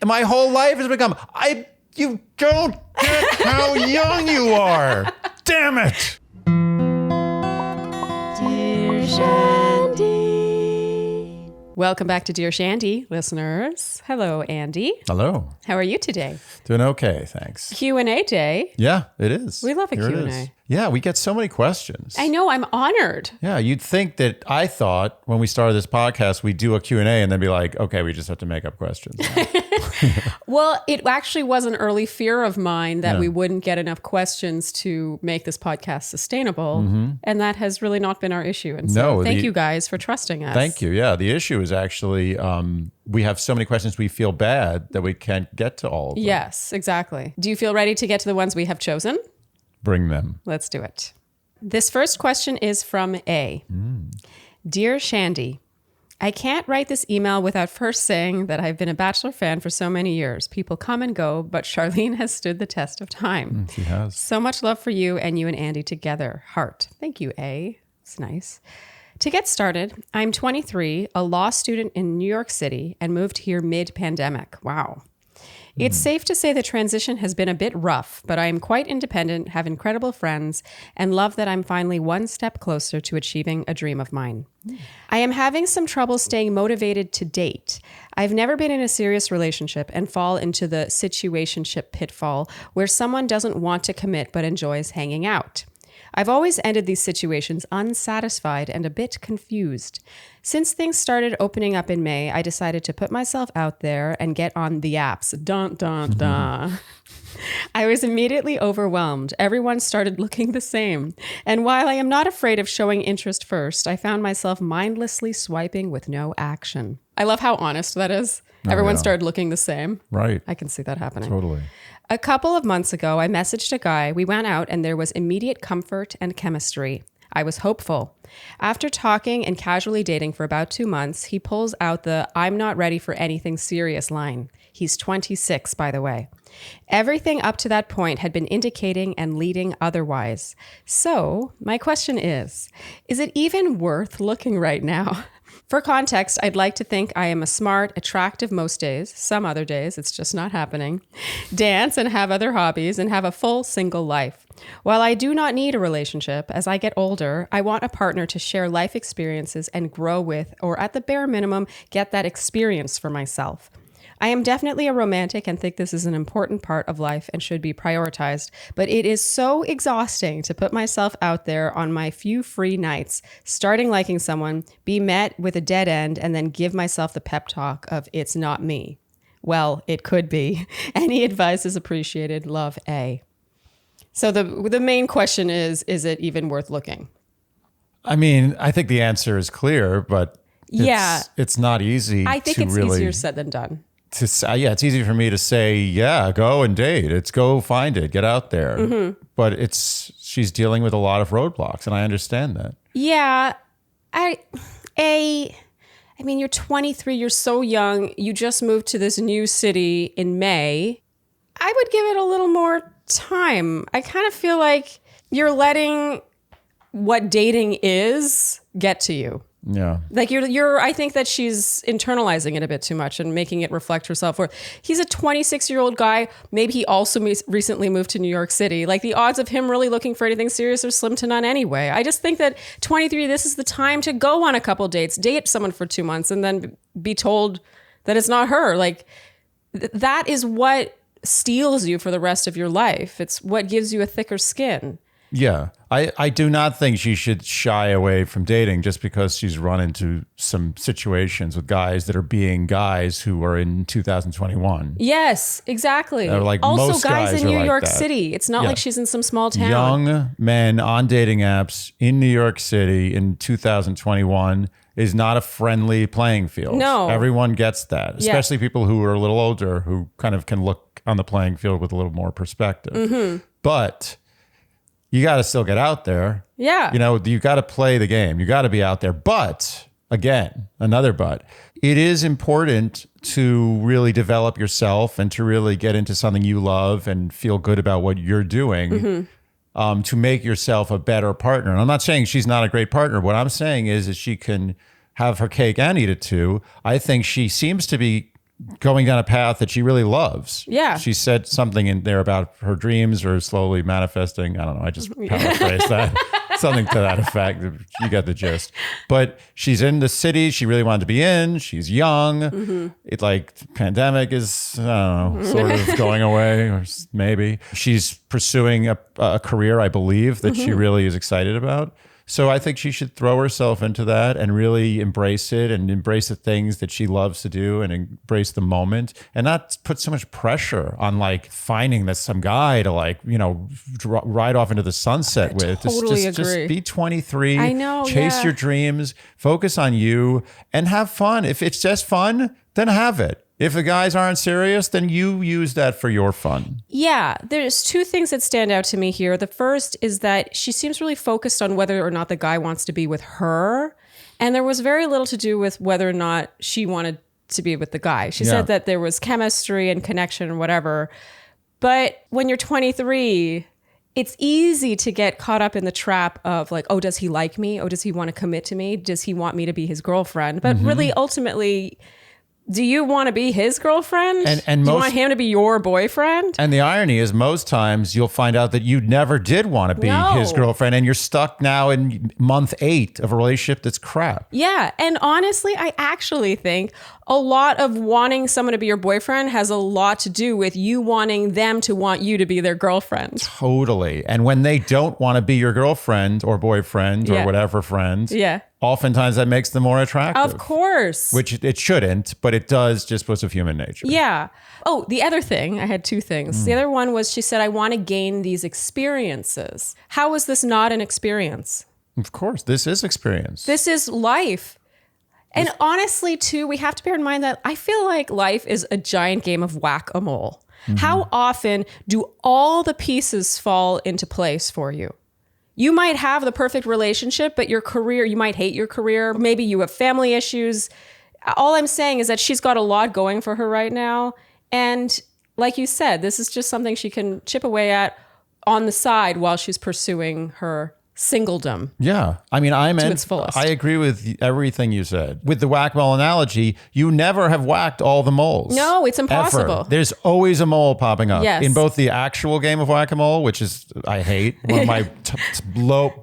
My whole life has become, you don't get how young you are. Damn it. Dear Shandy. Welcome back to Dear Shandy, listeners. Hello, Andy. Hello. How are you today? Doing okay, thanks. Q&A day. Yeah, it is. We love a Here it Q&A. is. Yeah, we get so many questions. I know, I'm honored. Yeah, you'd think that I thought when we started this podcast, we'd do a Q&A and then be like, okay, we just have to make up questions. Well, it actually was an early fear of mine that Yeah. we wouldn't get enough questions to make this podcast sustainable. And that has really not been our issue. And so thank you guys for trusting us. Thank you. Yeah, the issue is actually we have so many questions we feel bad that we can't get to all of them. Yes, exactly. Do you feel ready to get to the ones we have chosen? Bring them. Let's do it. This first question is from A. Dear Shandy, I can't write this email without first saying that I've been a Bachelor fan for so many years. People come and go, but Charlene has stood the test of time. She has. So much love for you and you and Andy together. Heart. Thank you, A. It's nice. To get started, I'm 23, a law student in New York City, and moved here mid-pandemic. Wow. It's safe to say the transition has been a bit rough, but I am quite independent, have incredible friends, and love that I'm finally one step closer to achieving a dream of mine. I am having some trouble staying motivated to date. I've never been in a serious relationship and fall into the situationship pitfall where someone doesn't want to commit but enjoys hanging out. I've always ended these situations unsatisfied and a bit confused. Since things started opening up in May, I decided to put myself out there and get on the apps. Dun, dun, dun. I was immediately overwhelmed. Everyone started looking the same. And while I am not afraid of showing interest first, I found myself mindlessly swiping with no action. I love how honest that is. Everyone started looking the same. Right. I can see that happening. Totally. A couple of months ago, I messaged a guy. We went out and there was immediate comfort and chemistry. I was hopeful. After talking and casually dating for about 2 months, he pulls out the "I'm not ready for anything serious" line. He's 26, by the way. Everything up to that point had been indicating and leading otherwise. So my question is it even worth looking right now? For context, I'd like to think I am a smart, attractive most days. Some other days, it's just not happening. Dance and have other hobbies and have a full single life. While I do not need a relationship, as I get older, I want a partner to share life experiences and grow with, or at the bare minimum, get that experience for myself. I am definitely a romantic and think this is an important part of life and should be prioritized, but it is so exhausting to put myself out there on my few free nights, starting liking someone, be met with a dead end, and then give myself the pep talk of "it's not me." Well, it could be. Any advice is appreciated. Love, A. So the main question is it even worth looking? I mean, I think the answer is clear, but it's not easy. I think it's easier said than done. It's easy for me to say, yeah, go and date. It's go find it, get out there. But she's dealing with a lot of roadblocks, and I understand that. Yeah, I mean, you're 23, you're so young. You just moved to this new city in May. I would give it a little more time. I kind of feel like you're letting what dating is get to you. Yeah. Like I think that she's internalizing it a bit too much and making it reflect her self-worth. He's a 26-year-old guy. Maybe he also recently moved to New York City. Like the odds of him really looking for anything serious are slim to none anyway. I just think that 23, this is the time to go on a couple dates, date someone for 2 months and then be told that it's not her. Like that is what steals you for the rest of your life. It's what gives you a thicker skin. Yeah. I do not think she should shy away from dating just because she's run into some situations with guys that are being guys who are in 2021. Yes, exactly. Like also, most guys in New like York that. City. It's not like she's in some small town. Young men on dating apps in New York City in 2021 is not a friendly playing field. No. Everyone gets that, especially people who are a little older who kind of can look on the playing field with a little more perspective. But you got to still get out there. Yeah. You got to play the game. You got to be out there. But again, another but, it is important to really develop yourself and to really get into something you love and feel good about what you're doing to make yourself a better partner. And I'm not saying she's not a great partner. What I'm saying is she can have her cake and eat it too. I think she seems to be going down a path that she really loves. Yeah. She said something in there about her dreams are slowly manifesting. I don't know. I just paraphrased that. Something to that effect. You get the gist. But she's in the city she really wanted to be in. She's young. It like pandemic is, I don't know, sort of going away, or maybe. She's pursuing a career, I believe, that she really is excited about. So I think she should throw herself into that and really embrace it and embrace the things that she loves to do and embrace the moment and not put so much pressure on like finding that some guy to like, ride off into the sunset with. Totally agree. Just be 23. I know. Chase your dreams, focus on you and have fun. If it's just fun, then have it. If the guys aren't serious, then you use that for your fun. Yeah, there's two things that stand out to me here. The first is that she seems really focused on whether or not the guy wants to be with her. And there was very little to do with whether or not she wanted to be with the guy. She said that there was chemistry and connection and whatever. But when you're 23, it's easy to get caught up in the trap of like, oh, does he like me? Oh, does he want to commit to me? Does he want me to be his girlfriend? But really, ultimately, do you want to be his girlfriend? And do you want him to be your boyfriend? And the irony is most times you'll find out that you never did want to be his girlfriend and you're stuck now in month 8 of a relationship that's crap. Yeah. And honestly, I actually think a lot of wanting someone to be your boyfriend has a lot to do with you wanting them to want you to be their girlfriend. Totally. And when they don't want to be your girlfriend or boyfriend or whatever friend, oftentimes that makes them more attractive. Of course. Which it shouldn't, but it does just because of human nature. Yeah. Oh, the other thing, I had 2 things. The other one was she said, I want to gain these experiences. How is this not an experience? Of course, this is experience. This is life. And honestly, too, we have to bear in mind that I feel like life is a giant game of whack-a-mole. How often do all the pieces fall into place for you? You might have the perfect relationship, but your career, you might hate your career. Maybe you have family issues. All I'm saying is that she's got a lot going for her right now. And like you said, this is just something she can chip away at on the side while she's pursuing her singledom. Yeah. I mean, I agree with everything you said. With the whack-a-mole analogy, you never have whacked all the moles. No, it's impossible. Ever. There's always a mole popping up. Yes. In both the actual game of whack-a-mole, which is, I hate, one of my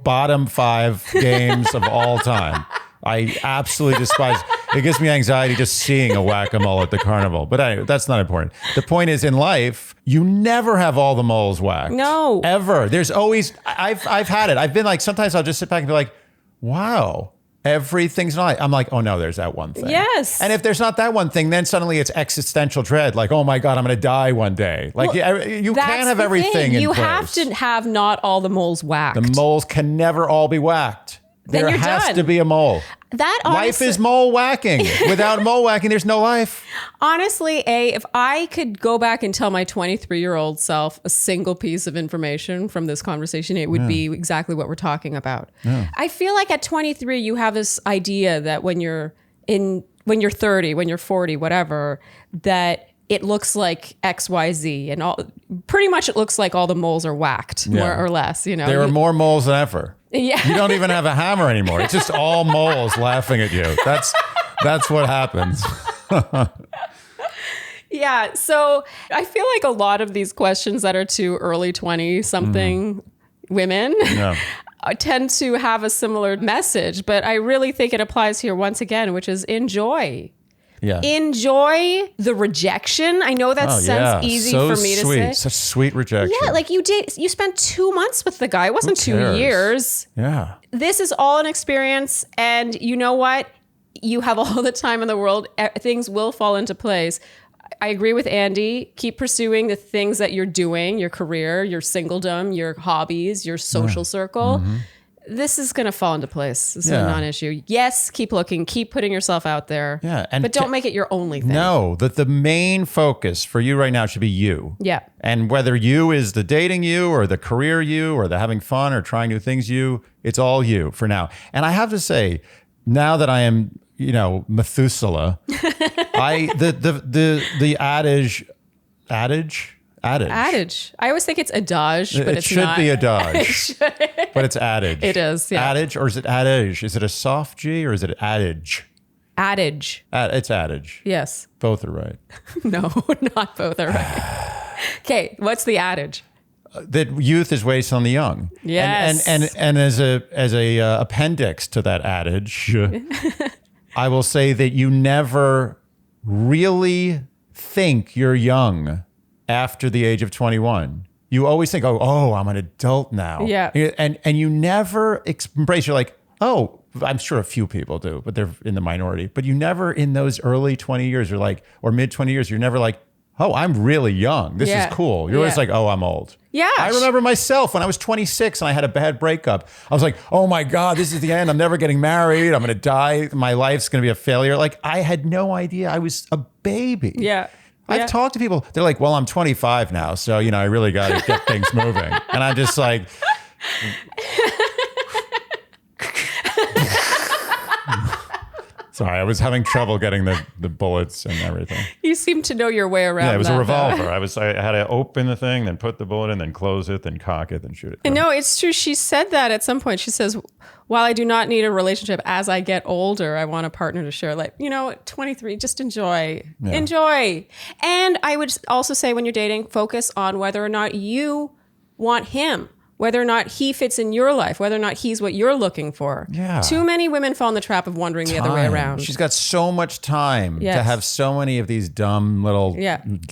bottom 5 games of all time. I absolutely despise. It gives me anxiety just seeing a whack-a-mole at the carnival. But anyway, that's not important. The point is, in life, you never have all the moles whacked. No. Ever. There's always, I've had it. I've been like, sometimes I'll just sit back and be like, wow, everything's not. I'm like, oh no, there's that one thing. Yes. And if there's not that one thing, then suddenly it's existential dread. Like, oh my God, I'm going to die one day. Like you can't have everything in You place. have to have not all the moles whacked. The moles can never all be whacked. Then There you're has done. to be a mole. That Life is mole whacking. Without mole whacking, there's no life. Honestly, if I could go back and tell my 23-year-old self a single piece of information from this conversation, it would be exactly what we're talking about. Yeah. I feel like at 23, you have this idea that when you're 30, when you're 40, whatever, that it looks like XYZ and all. Pretty much, it looks like all the moles are whacked, more or less. There are more moles than ever. Yeah. You don't even have a hammer anymore. It's just all moles laughing at you. That's what happens. Yeah. So I feel like a lot of these questions that are to early 20-something women tend to have a similar message. But I really think it applies here once again, which is enjoy. Yeah. Enjoy the rejection. I know that sounds easy for me to say. Such sweet rejection. Yeah, like you spent 2 months with the guy. It wasn't 2 years. Yeah. This is all an experience. And you know what? You have all the time in the world. Things will fall into place. I agree with Andy. Keep pursuing the things that you're doing, your career, your singledom, your hobbies, your social circle. Mm-hmm. This is going to fall into place. This is a non-issue. Yes, keep looking, keep putting yourself out there. Yeah, but don't make it your only thing. No, that the main focus for you right now should be you. Yeah. And whether you is the dating you or the career you or the having fun or trying new things you, it's all you for now. And I have to say, now that I am, Methuselah, the adage. I always think it's adage, but it's It should not. be adage, but it's adage. It is, yeah. Adage, or is it adage? Is it a soft G or is it adage? Adage. It's adage. Yes. Both are right. No, not both are right. Okay, what's the adage? That youth is wasted on the young. Yes. And as a appendix to that adage, I will say that you never really think you're young after the age of 21. You always think, oh, I'm an adult now. Yeah. And you never embrace, you're like, oh, I'm sure a few people do, but they're in the minority. But you never in those early 20 years, you're like, or mid 20 years, you're never like, oh, I'm really young. This is cool. You're always like, oh, I'm old. Yeah. I remember myself when I was 26 and I had a bad breakup. I was like, oh my God, this is the end. I'm never getting married. I'm going to die. My life's going to be a failure. Like, I had no idea. I was a baby. Yeah. I've talked to people. They're like, well, I'm 25 now. So, I really got to get things moving. And I'm just like... Sorry, I was having trouble getting the bullets and everything. You seem to know your way around. Yeah, it was a revolver. Though. I had to open the thing, then put the bullet in, then close it, then cock it, then shoot it. No, it's true. She said that at some point. She says, while I do not need a relationship as I get older, I want a partner to share. Like, 23, just enjoy. Yeah. Enjoy. And I would also say when you're dating, focus on whether or not you want him. Whether or not he fits in your life, whether or not he's what you're looking for. Yeah. Too many women fall in the trap of wondering the other way around. She's got so much time to have so many of these dumb little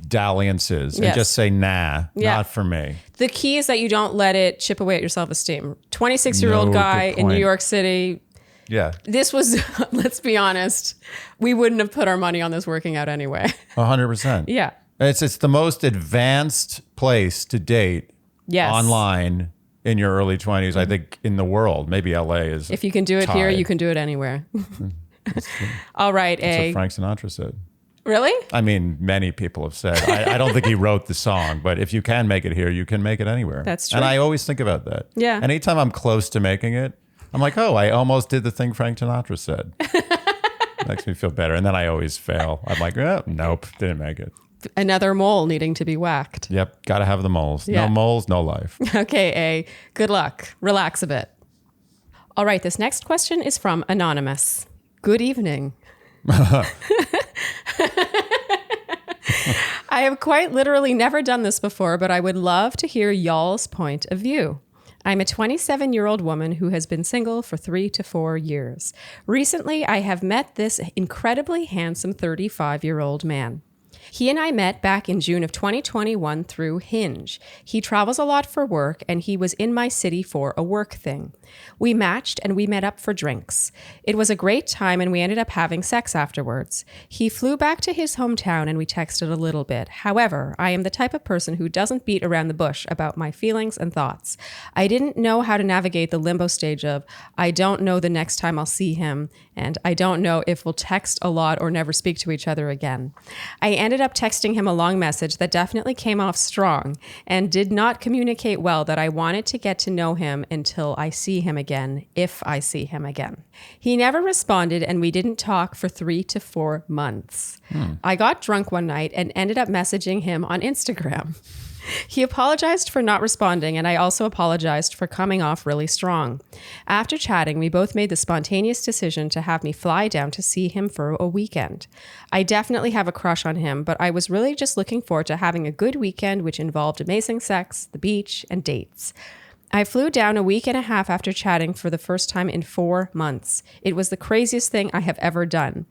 dalliances and just say, nah, not for me. The key is that you don't let it chip away at your self-esteem. 26-year-old guy in New York City. Yeah. This was, let's be honest, we wouldn't have put our money on this working out anyway. 100%. Yeah. It's the most advanced place to date. Yes. Online in your early 20s, I think in the world. Maybe LA is. If you can do it here, you can do it anywhere. All right, That's what Frank Sinatra said. Really? I mean, many people have said. I don't think he wrote the song, but if you can make it here, you can make it anywhere. That's true. And I always think about that. Yeah. Anytime I'm close to making it, I'm like, oh, I almost did the thing Frank Sinatra said. Makes me feel better. And then I always fail. I'm like, nope, didn't make it. Another mole needing to be whacked. Yep, got to have the moles. Yeah. No moles, no life. Okay, A. Good luck. Relax a bit. All right, this next question is from Anonymous. Good evening. I have quite literally never done this before, but I would love to hear y'all's point of view. I'm a 27-year-old woman who has been single for 3 to 4 years. Recently, I have met this incredibly handsome 35-year-old man. He and I met back in June of 2021 through Hinge. He travels a lot for work, and he was in my city for a work thing. We matched and we met up for drinks. It was a great time, and we ended up having sex afterwards. He flew back to his hometown, and we texted a little bit. However, I am the type of person who doesn't beat around the bush about my feelings and thoughts. I didn't know how to navigate the limbo stage of, I don't know the next time I'll see him, and I don't know if we'll text a lot or never speak to each other again. I ended up texting him a long message that definitely came off strong and did not communicate well that I wanted to get to know him until I see him again, if I see him again. He never responded, and we didn't talk for 3 to 4 months. I got drunk one night and ended up messaging him on Instagram. He apologized for not responding, and I also apologized for coming off really strong. After chatting, we both made the spontaneous decision to have me fly down to see him for a weekend. I definitely have a crush on him, but I was really just looking forward to having a good weekend, which involved amazing sex, the beach, and dates. I flew down a week and a half after chatting for the first time in 4 months. It was the craziest thing I have ever done.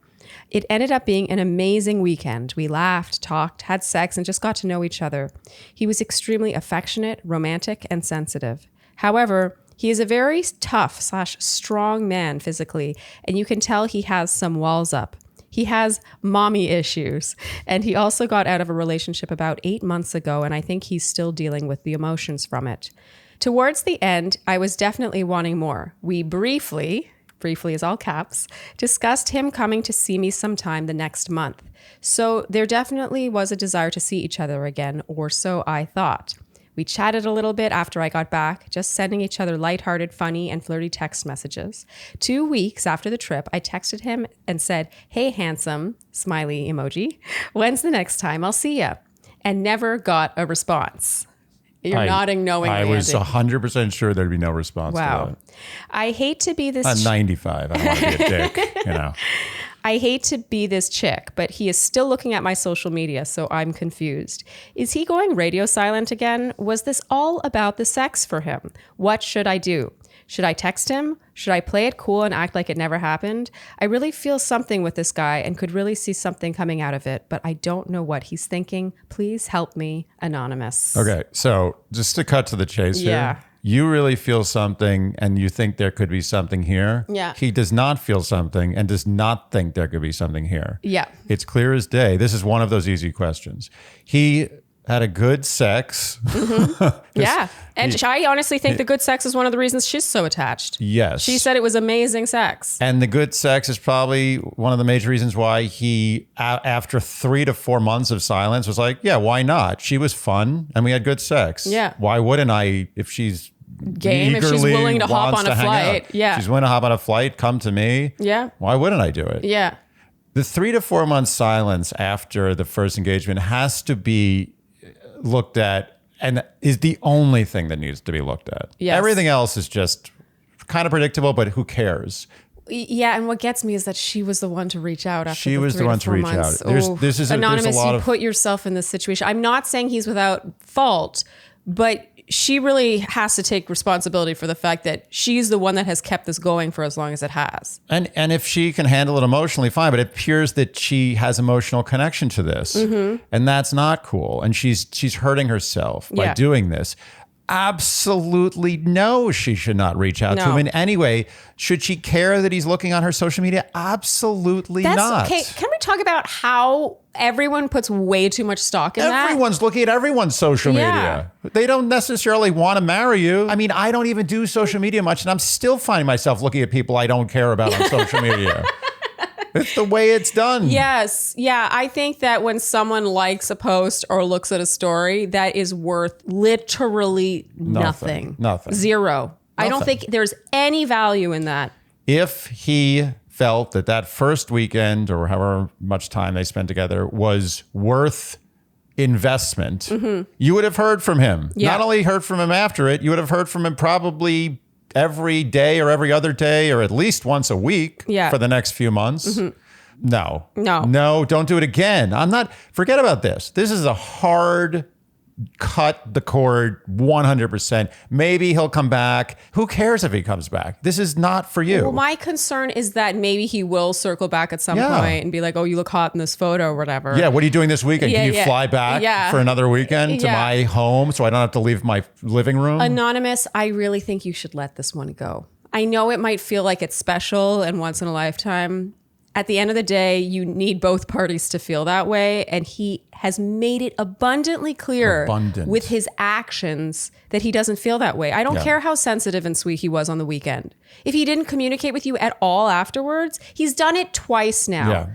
It ended up being an amazing weekend. We laughed, talked, had sex, and just got to know each other. He was extremely affectionate, romantic, and sensitive. However, he is a very tough/strong man physically, and you can tell he has some walls up. He has mommy issues, and he also got out of a relationship about 8 months ago, and I think he's still dealing with the emotions from it. Towards the end, I was definitely wanting more. We briefly is all caps, discussed him coming to see me sometime the next month. So there definitely was a desire to see each other again, or so I thought. We chatted a little bit after I got back, just sending each other lighthearted, funny, and flirty text messages. 2 weeks after the trip, I texted him and said, "Hey, handsome," smiley emoji, "when's the next time I'll see ya?" And never got a response. You're nodding knowingly. I was 100% sure there'd be no response to wow. that. I hate to be this... I'm 95. I don't want to be a dick, I hate to be this chick, but he is still looking at my social media, so I'm confused. Is he going radio silent again? Was this all about the sex for him? What should I do? Should I text him? Should I play it cool and act like it never happened? I really feel something with this guy and could really see something coming out of it, but I don't know what he's thinking. Please help me, Anonymous. Okay, so just to cut to the chase Yeah. here. You really feel something and you think there could be something here. Yeah. He does not feel something and does not think there could be something here. Yeah. It's clear as day. This is one of those easy questions. He had a good sex. Yeah. And I honestly think the good sex is one of the reasons she's so attached. Yes. She said it was amazing sex. And the good sex is probably one of the major reasons why he, after 3 to 4 months of silence, was like, yeah, why not? She was fun and we had good sex. Yeah. Why wouldn't I, if she's Game, if she's eagerly willing to hop wants on a hang flight. out. Yeah. She's willing to hop on a flight, come to me. Yeah. Why wouldn't I do it? Yeah. The 3 to 4 months silence after the first engagement has to be looked at and is the only thing that needs to be looked at. Yes. Everything else is just kind of predictable, but who cares? Yeah, and what gets me is that she was the one to reach out after She was the one to reach out. There's Anonymous, a lot you of put yourself in this situation. I'm not saying he's without fault, but she really has to take responsibility for the fact that she's the one that has kept this going for as long as it has. and if she can handle it emotionally, fine. But it appears that she has emotional connection to this, and that's not cool. And she's hurting herself by Yeah. doing this. Absolutely no, she should not reach out to No. him in any way. Should she care that he's looking on her social media? Absolutely not. Okay, can we talk about how everyone puts way too much stock in that? Everyone's looking at everyone's social Yeah. media. They don't necessarily want to marry you. I mean, I don't even do social media much, and I'm still finding myself looking at people I don't care about on social media. It's the way it's done. Yes. Yeah. I think that when someone likes a post or looks at a story, that is worth literally nothing. Nothing. Zero. I don't Nothing. think there's any value in that. If he felt that first weekend or however much time they spent together was worth investment, you would have heard from him. Yeah. Not only heard from him after it, you would have heard from him probably every day or every other day or at least once a week Yeah. for the next few months. No, don't do it again. Forget about this. This is a hard cut the cord 100%. Maybe he'll come back. Who cares if he comes back? This is not for you. Well, my concern is that maybe he will circle back at some Yeah. point and be like, oh, you look hot in this photo or whatever. Yeah, what are you doing this weekend? Yeah, Can you yeah. fly back Yeah. for another weekend to Yeah. my home so I don't have to leave my living room? Anonymous, I really think you should let this one go. I know it might feel like it's special and once in a lifetime. At the end of the day, you need both parties to feel that way. And he has made it abundantly clear with his actions that he doesn't feel that way. I don't care how sensitive and sweet he was on the weekend. If he didn't communicate with you at all afterwards, he's done it twice now. Yeah.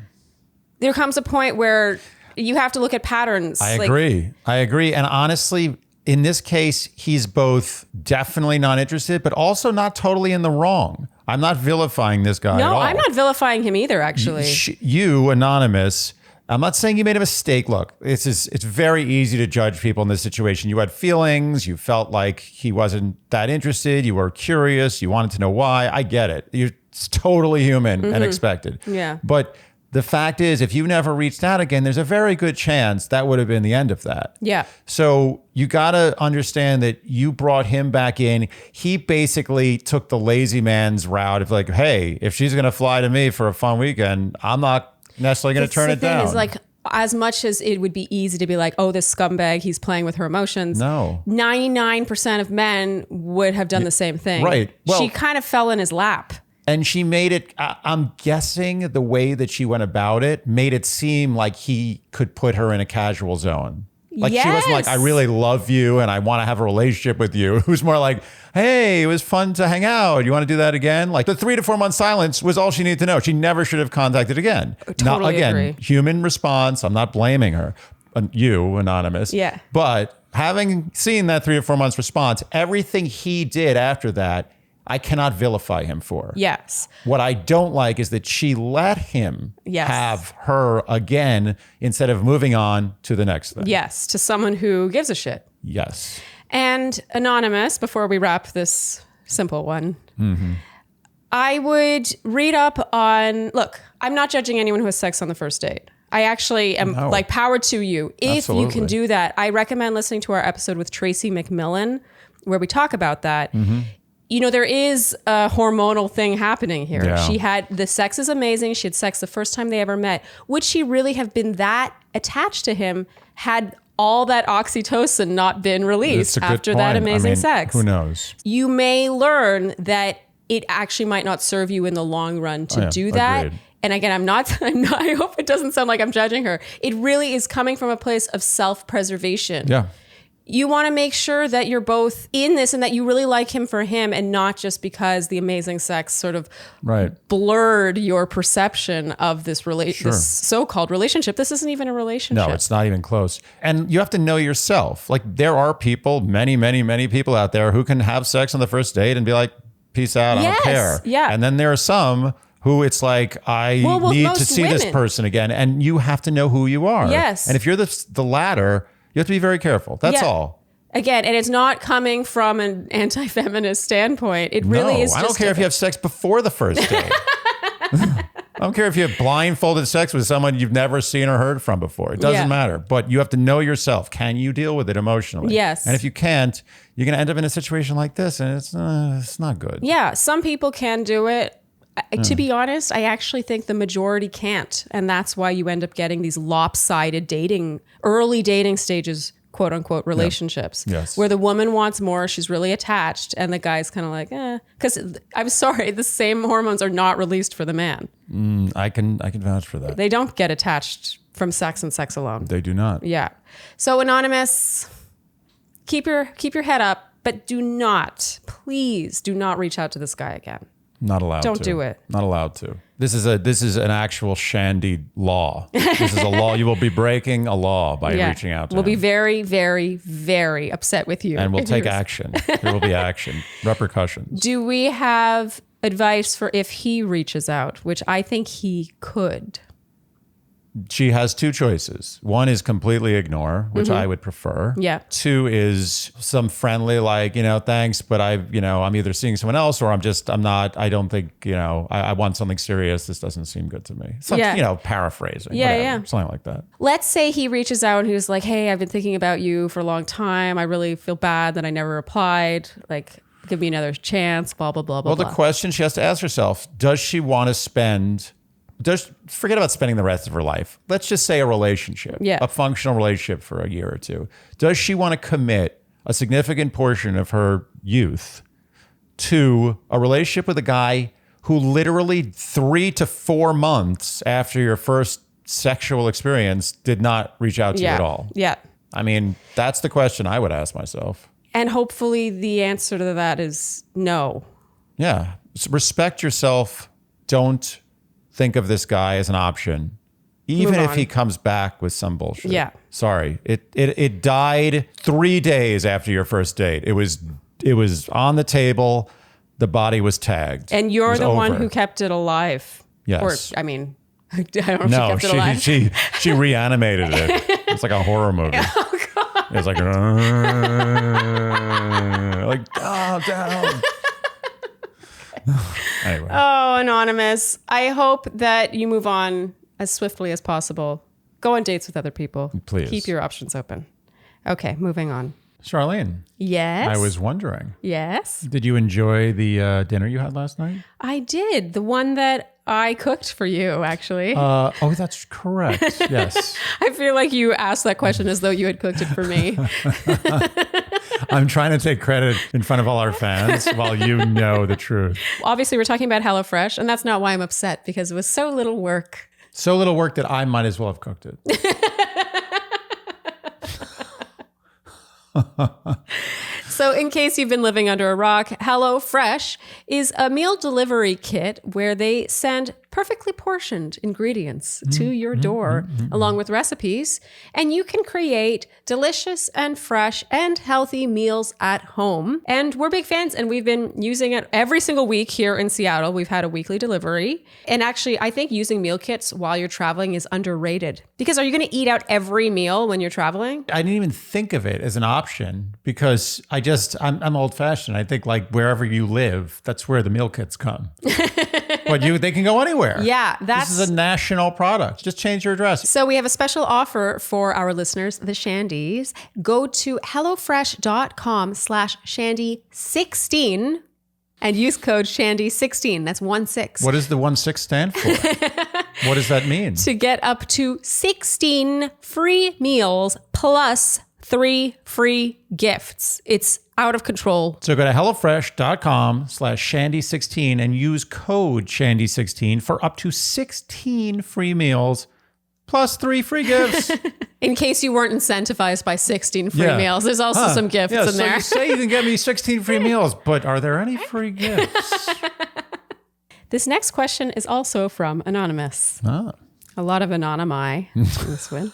There comes a point where you have to look at patterns. I agree. And honestly, in this case, he's both definitely not interested, but also not totally in the wrong. I'm not vilifying this guy at all. No, I'm not vilifying him either, actually. You, Anonymous, I'm not saying you made a mistake. Look, it's very easy to judge people in this situation. You had feelings. You felt like he wasn't that interested. You were curious. You wanted to know why. I get it. It's totally human and expected. Yeah. But the fact is, if you never reached out again, there's a very good chance that would have been the end of that. Yeah. So you got to understand that you brought him back in. He basically took the lazy man's route of like, hey, if she's going to fly to me for a fun weekend, I'm not necessarily going to turn it down. Is like, as much as it would be easy to be like, oh, this scumbag, he's playing with her emotions. No. 99% of men would have done the same thing. Right. Well, she kind of fell in his lap. And she made it, I'm guessing the way that she went about it made it seem like he could put her in a casual zone. Like she wasn't like, I really love you and I want to have a relationship with you. It was more like, hey, it was fun to hang out. You want to do that again? Like the 3 to 4 month silence was all she needed to know. She never should have contacted again. Totally agree. Human response. I'm not blaming her. You, Anonymous. Yeah. But having seen that 3 to 4 months response, everything he did after that, I cannot vilify him for. Yes. What I don't like is that she let him have her again instead of moving on to the next thing. Yes. To someone who gives a shit. Yes. And Anonymous, before we wrap this simple one, I would read up on, look, I'm not judging anyone who has sex on the first date. I actually am like, power to you. If you can do that, I recommend listening to our episode with Tracy McMillan, where we talk about that. You know, there is a hormonal thing happening here. Yeah. She had, the sex is amazing. She had sex the first time they ever met. Would she really have been that attached to him had all that oxytocin not been released after that amazing sex? Who knows? You may learn that it actually might not serve you in the long run to do that. Agreed. And again, I'm not, I hope it doesn't sound like I'm judging her. It really is coming from a place of self-preservation. Yeah. You want to make sure that you're both in this and that you really like him for him and not just because the amazing sex sort of blurred your perception of this this so-called relationship. This isn't even a relationship. No, it's not even close. And you have to know yourself. Like, there are people, many, many, many people out there who can have sex on the first date and be like, peace out, I don't care. Yeah. And then there are some who it's like, I need to see this person again. And you have to know who you are. Yes. And if you're the latter, you have to be very careful. That's all. Again, and it's not coming from an anti-feminist standpoint. It really is just... I don't care if you have sex before the first date. I don't care if you have blindfolded sex with someone you've never seen or heard from before. It doesn't matter. But you have to know yourself. Can you deal with it emotionally? Yes. And if you can't, you're going to end up in a situation like this, and it's not good. Yeah, some people can do it. To be honest, I actually think the majority can't. And that's why you end up getting these lopsided early dating stages, quote unquote, relationships. Yes. Where the woman wants more, she's really attached, and the guy's kind of like, Because I'm sorry, the same hormones are not released for the man. I can vouch for that. They don't get attached from sex and sex alone. They do not. Yeah. So Anonymous, keep your head up, but please do not reach out to this guy again. Not allowed to. Don't do it. Not allowed to. This is an actual Shandy law. This is a law. You will be breaking a law by reaching out to him. We'll be very, very, very upset with you. And we'll take action. There will be action. Repercussions. Do we have advice for if he reaches out, which I think he could? She has two choices. One is completely ignore, which I would prefer. Yeah. Two is some friendly, like, thanks, but I'm either seeing someone else or I don't think, I want something serious. This doesn't seem good to me. Paraphrasing. Whatever, something like that. Let's say he reaches out and he was like, hey, I've been thinking about you for a long time. I really feel bad that I never replied. Like, give me another chance, blah, blah, blah, blah, Well, the question she has to ask herself, does she want to forget about spending the rest of her life. Let's just say a relationship, a functional relationship for a year or two. Does she want to commit a significant portion of her youth to a relationship with a guy who literally 3 to 4 months after your first sexual experience did not reach out to you at all? Yeah. I mean, that's the question I would ask myself. And hopefully the answer to that is no. Yeah. So respect yourself. Don't think of this guy as an option, even if he comes back with some bullshit. Yeah. Sorry. It died 3 days after your first date. It was on the table. The body was tagged. And you're the one who kept it alive. Yes. Or, I mean, I don't know if she kept it alive. She reanimated it. It's like a horror movie. Oh, God. It's like, down. Anyway. Oh, Anonymous. I hope that you move on as swiftly as possible. Go on dates with other people. Please. Keep your options open. Okay, moving on. Charlene. Yes? I was wondering. Yes? Did you enjoy the dinner you had last night? I did. The one that I cooked for you, actually. Oh, that's correct. Yes. I feel like you asked that question as though you had cooked it for me. I'm trying to take credit in front of all our fans while you know the truth. Obviously, we're talking about HelloFresh, and that's not why I'm upset, because it was so little work. So little work that I might as well have cooked it. So in case you've been living under a rock, HelloFresh is a meal delivery kit where they send perfectly portioned ingredients to your door, along with recipes, and you can create delicious and fresh and healthy meals at home. And we're big fans, and we've been using it every single week here in Seattle. We've had a weekly delivery. And actually, I think using meal kits while you're traveling is underrated. Because are you going to eat out every meal when you're traveling? I didn't even think of it as an option because I'm old fashioned. I think like wherever you live, that's where the meal kits come. But they can go anywhere. Yeah, this is a national product. Just change your address. So we have a special offer for our listeners, the Shandys. Go to hellofresh.com/Shandy16 and use code Shandy16. That's 16. What does the 16 stand for? What does that mean? To get up to 16 free meals plus 3 free gifts. It's out of control. So go to hellofresh.com/Shandy16 and use code Shandy16 for up to 16 free meals plus 3 free gifts. In case you weren't incentivized by 16 free meals, there's also some gifts in there. You say you can get me 16 free meals, but are there any free gifts? This next question is also from Anonymous. A lot of anonymi in this one.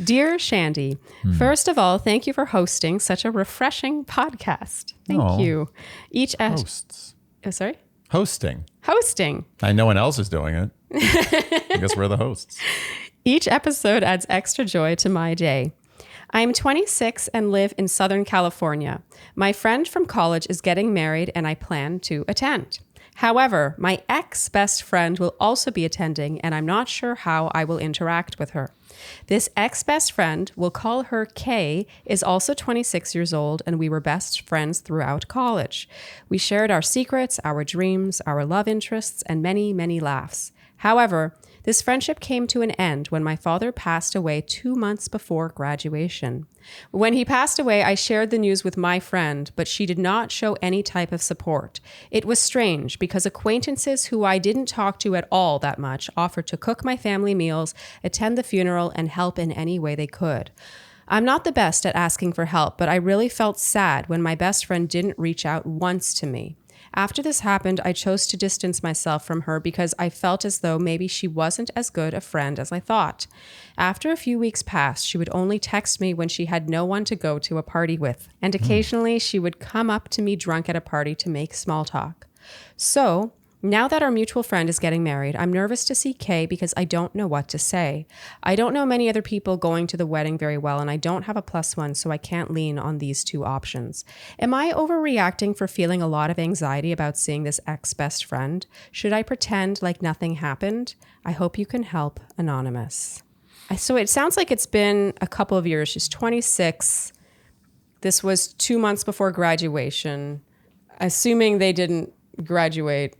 Dear Shandy, first of all, thank you for hosting such a refreshing podcast. Thank you. Hosts. Oh, sorry? Hosting. No one else is doing it. I guess we're the hosts. Each episode adds extra joy to my day. I'm 26 and live in Southern California. My friend from college is getting married and I plan to attend. However, my ex-best friend will also be attending and I'm not sure how I will interact with her. This ex-best friend, we'll call her Kay, is also 26 years old and we were best friends throughout college. We shared our secrets, our dreams, our love interests, and many, many laughs. However, this friendship came to an end when my father passed away 2 months before graduation. When he passed away, I shared the news with my friend, but she did not show any type of support. It was strange because acquaintances who I didn't talk to at all that much offered to cook my family meals, attend the funeral, and help in any way they could. I'm not the best at asking for help, but I really felt sad when my best friend didn't reach out once to me. After this happened, I chose to distance myself from her because I felt as though maybe she wasn't as good a friend as I thought. After a few weeks passed, she would only text me when she had no one to go to a party with, and occasionally she would come up to me drunk at a party to make small talk. So, now that our mutual friend is getting married, I'm nervous to see Kay because I don't know what to say. I don't know many other people going to the wedding very well, and I don't have a +1, so I can't lean on these 2 options. Am I overreacting for feeling a lot of anxiety about seeing this ex-best friend? Should I pretend like nothing happened? I hope you can help. Anonymous. So it sounds like it's been a couple of years. She's 26. This was 2 months before graduation. Assuming they didn't graduate,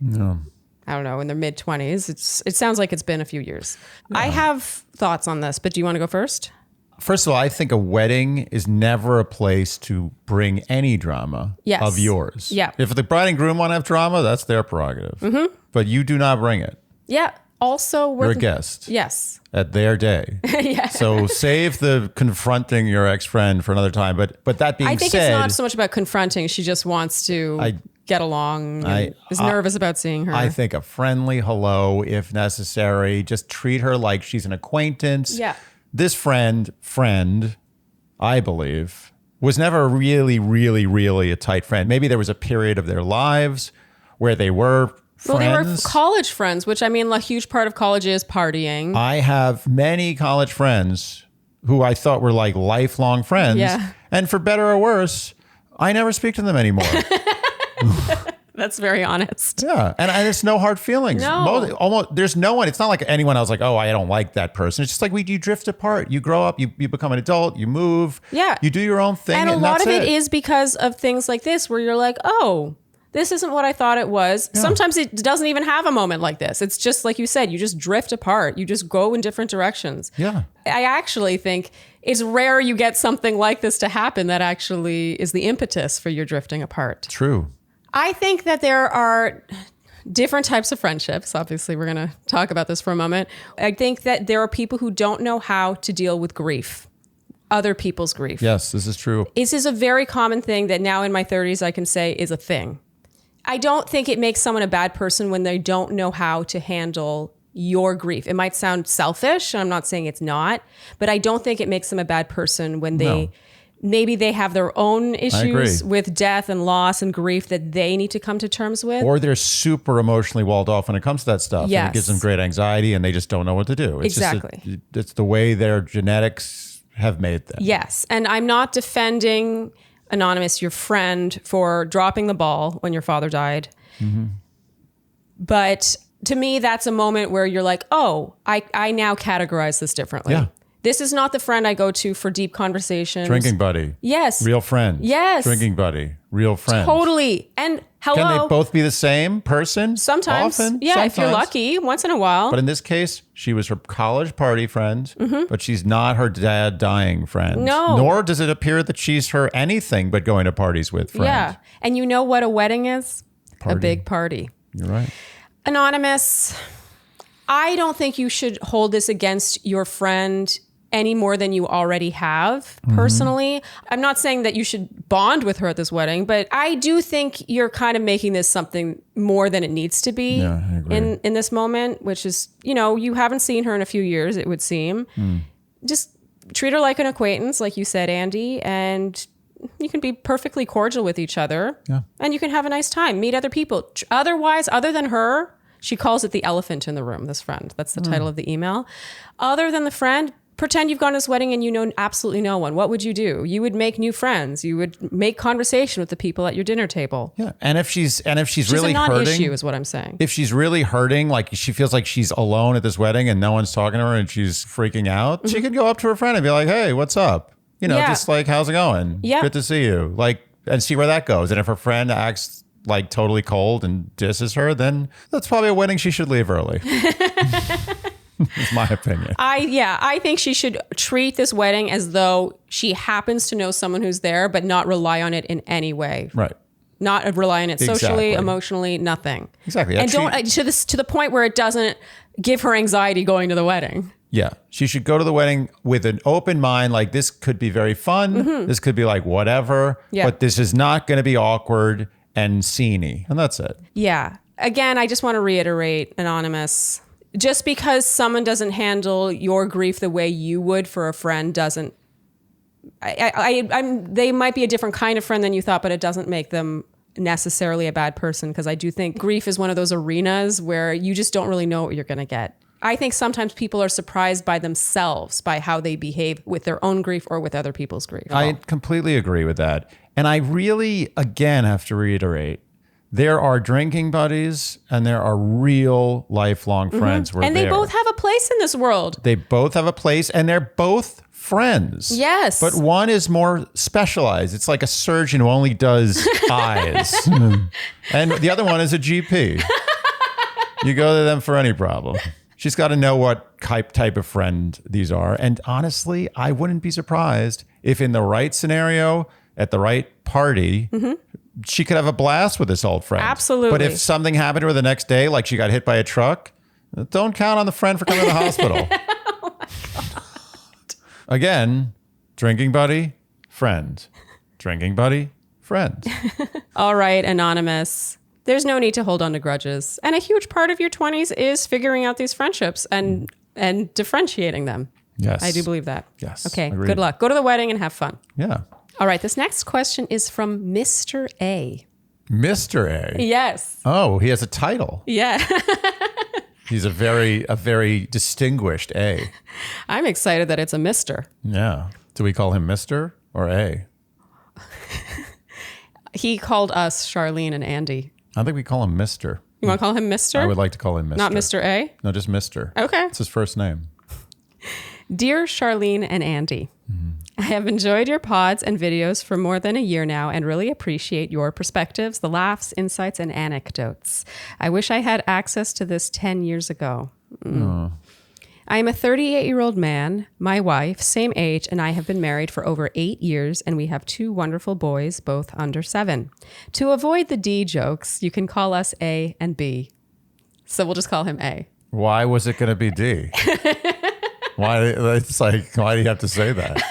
I don't know, in their mid-20s. It sounds like it's been a few years. Yeah. I have thoughts on this, but do you want to go first? First of all, I think a wedding is never a place to bring any drama of yours. Yeah. If the bride and groom want to have drama, that's their prerogative. Mm-hmm. But you do not bring it. Yeah. Also, you're a guest. Yes. At their day. Yeah. So save the confronting your ex-friend for another time. But that being said, I think it's not so much about confronting. She just wants to get along. Is nervous about seeing her. I think a friendly hello, if necessary. Just treat her like she's an acquaintance. Yeah. This friend, I believe, was never really, really, really a tight friend. Maybe there was a period of their lives where they were friends. Well, they were college friends, which I mean, a huge part of college is partying. I have many college friends who I thought were like lifelong friends. Yeah. And for better or worse, I never speak to them anymore. That's very honest. Yeah. And there's no hard feelings. No. There's no one. It's not like anyone else like, oh, I don't like that person. It's just like you drift apart. You grow up, you become an adult, you move. Yeah. You do your own thing. And a lot of it is because of things like this where you're like, oh, this isn't what I thought it was. Yeah. Sometimes it doesn't even have a moment like this. It's just like you said, you just drift apart. You just go in different directions. Yeah. I actually think it's rare you get something like this to happen that actually is the impetus for your drifting apart. True. I think that there are different types of friendships. Obviously, we're going to talk about this for a moment. I think that there are people who don't know how to deal with grief, other people's grief. Yes, this is true. This is a very common thing that now in my 30s I can say is a thing. I don't think it makes someone a bad person when they don't know how to handle your grief. It might sound selfish, and I'm not saying it's not, but I don't think it makes them a bad person when maybe they have their own issues with death and loss and grief that they need to come to terms with. Or they're super emotionally walled off when it comes to that stuff. Yes. And it gives them great anxiety and they just don't know what to do. It's Exactly. It's the way their genetics have made them. Yes. And I'm not defending Anonymous, your friend, for dropping the ball when your father died. Mm-hmm. But to me, that's a moment where you're like, oh, I now categorize this differently. Yeah. This is not the friend I go to for deep conversations. Drinking buddy. Yes. Real friend. Yes. Drinking buddy. Real friend. Totally. And hello. Can they both be the same person? Sometimes. Often? Yeah, Sometimes. if you're lucky, once in a while. But in this case, she was her college party friend, but she's not her dad dying friend. No. Nor does it appear that she's her anything but going to parties with friends. Yeah. And you know what a wedding is? Party. A big party. You're right. Anonymous, I don't think you should hold this against your friend any more than you already have, personally. I'm not saying that you should bond with her at this wedding, but I do think you're kind of making this something more than it needs to be in this moment, which is, you haven't seen her in a few years, it would seem. Just treat her like an acquaintance, like you said, Andy, and you can be perfectly cordial with each other and you can have a nice time, meet other people. Otherwise, other than her, she calls it the elephant in the room, this friend. That's the title of the email. Other than the friend, pretend you've gone to this wedding and you know absolutely no one. What would you do? You would make new friends. You would make conversation with the people at your dinner table. Yeah. And if she's She's really a non-issue hurting, is what I'm saying. if she's really hurting, like she feels like she's alone at this wedding and no one's talking to her and she's freaking out, she could go up to her friend and be like, hey, what's up? Just like, how's it going? Yeah. Good to see you. Like, and see where that goes. And if her friend acts like totally cold and disses her, then that's probably a wedding she should leave early. It's my opinion. I think she should treat this wedding as though she happens to know someone who's there, but not rely on it in any way. Right. Not rely on it socially, Exactly. emotionally, nothing. Exactly. And don't to the point where it doesn't give her anxiety going to the wedding. Yeah. She should go to the wedding with an open mind. Like, this could be very fun. This could be like whatever. Yeah. But this is not going to be awkward and sceney. And that's it. Yeah. Again, I just want to reiterate, Anonymous, just because someone doesn't handle your grief the way you would for a friend doesn't, they might be a different kind of friend than you thought, but it doesn't make them necessarily a bad person, because I do think grief is one of those arenas where you just don't really know what you're going to get. I think sometimes people are surprised by themselves, by how they behave with their own grief or with other people's grief. I completely agree with that. And I really, again, have to reiterate, there are drinking buddies and there are real lifelong friends. And they both have a place in this world. They both have a place and they're both friends. Yes. But one is more specialized. It's like a surgeon who only does eyes. And the other one is a GP. You go to them for any problem. She's got to know what type of friend these are. And honestly, I wouldn't be surprised if in the right scenario, at the right party, she could have a blast with this old friend. Absolutely. But if something happened to her the next day, like she got hit by a truck, don't count on the friend for coming to the hospital. Oh my God. Again, drinking buddy, friend. Drinking buddy, friend. All right, Anonymous. There's no need to hold on to grudges. And a huge part of your 20s is figuring out these friendships and differentiating them. Yes. I do believe that. Yes. Okay, Agreed. good luck. Go to the wedding and have fun. Yeah. All right, this next question is from Mr. A. Mr. A. Yes. Oh, he has a title. Yeah. He's a very distinguished A. I'm excited that it's a Mr. Yeah. Do we call him Mr. or A? He called us Charlene and Andy. I think we call him Mr. You want to call him Mr.? I would like to call him Mr. Not Mr. A? No, just Mr. Okay. It's his first name. Dear Charlene and Andy, I have enjoyed your pods and videos for more than a year now and really appreciate your perspectives, the laughs, insights, and anecdotes. I wish I had access to this 10 years ago. I am a 38-year-old man, my wife, same age, and I have been married for over 8 years, and we have 2 wonderful boys, both under 7. To avoid the D jokes, you can call us A and B. So we'll just call him A. Why was it going to be D? Why do you have to say that?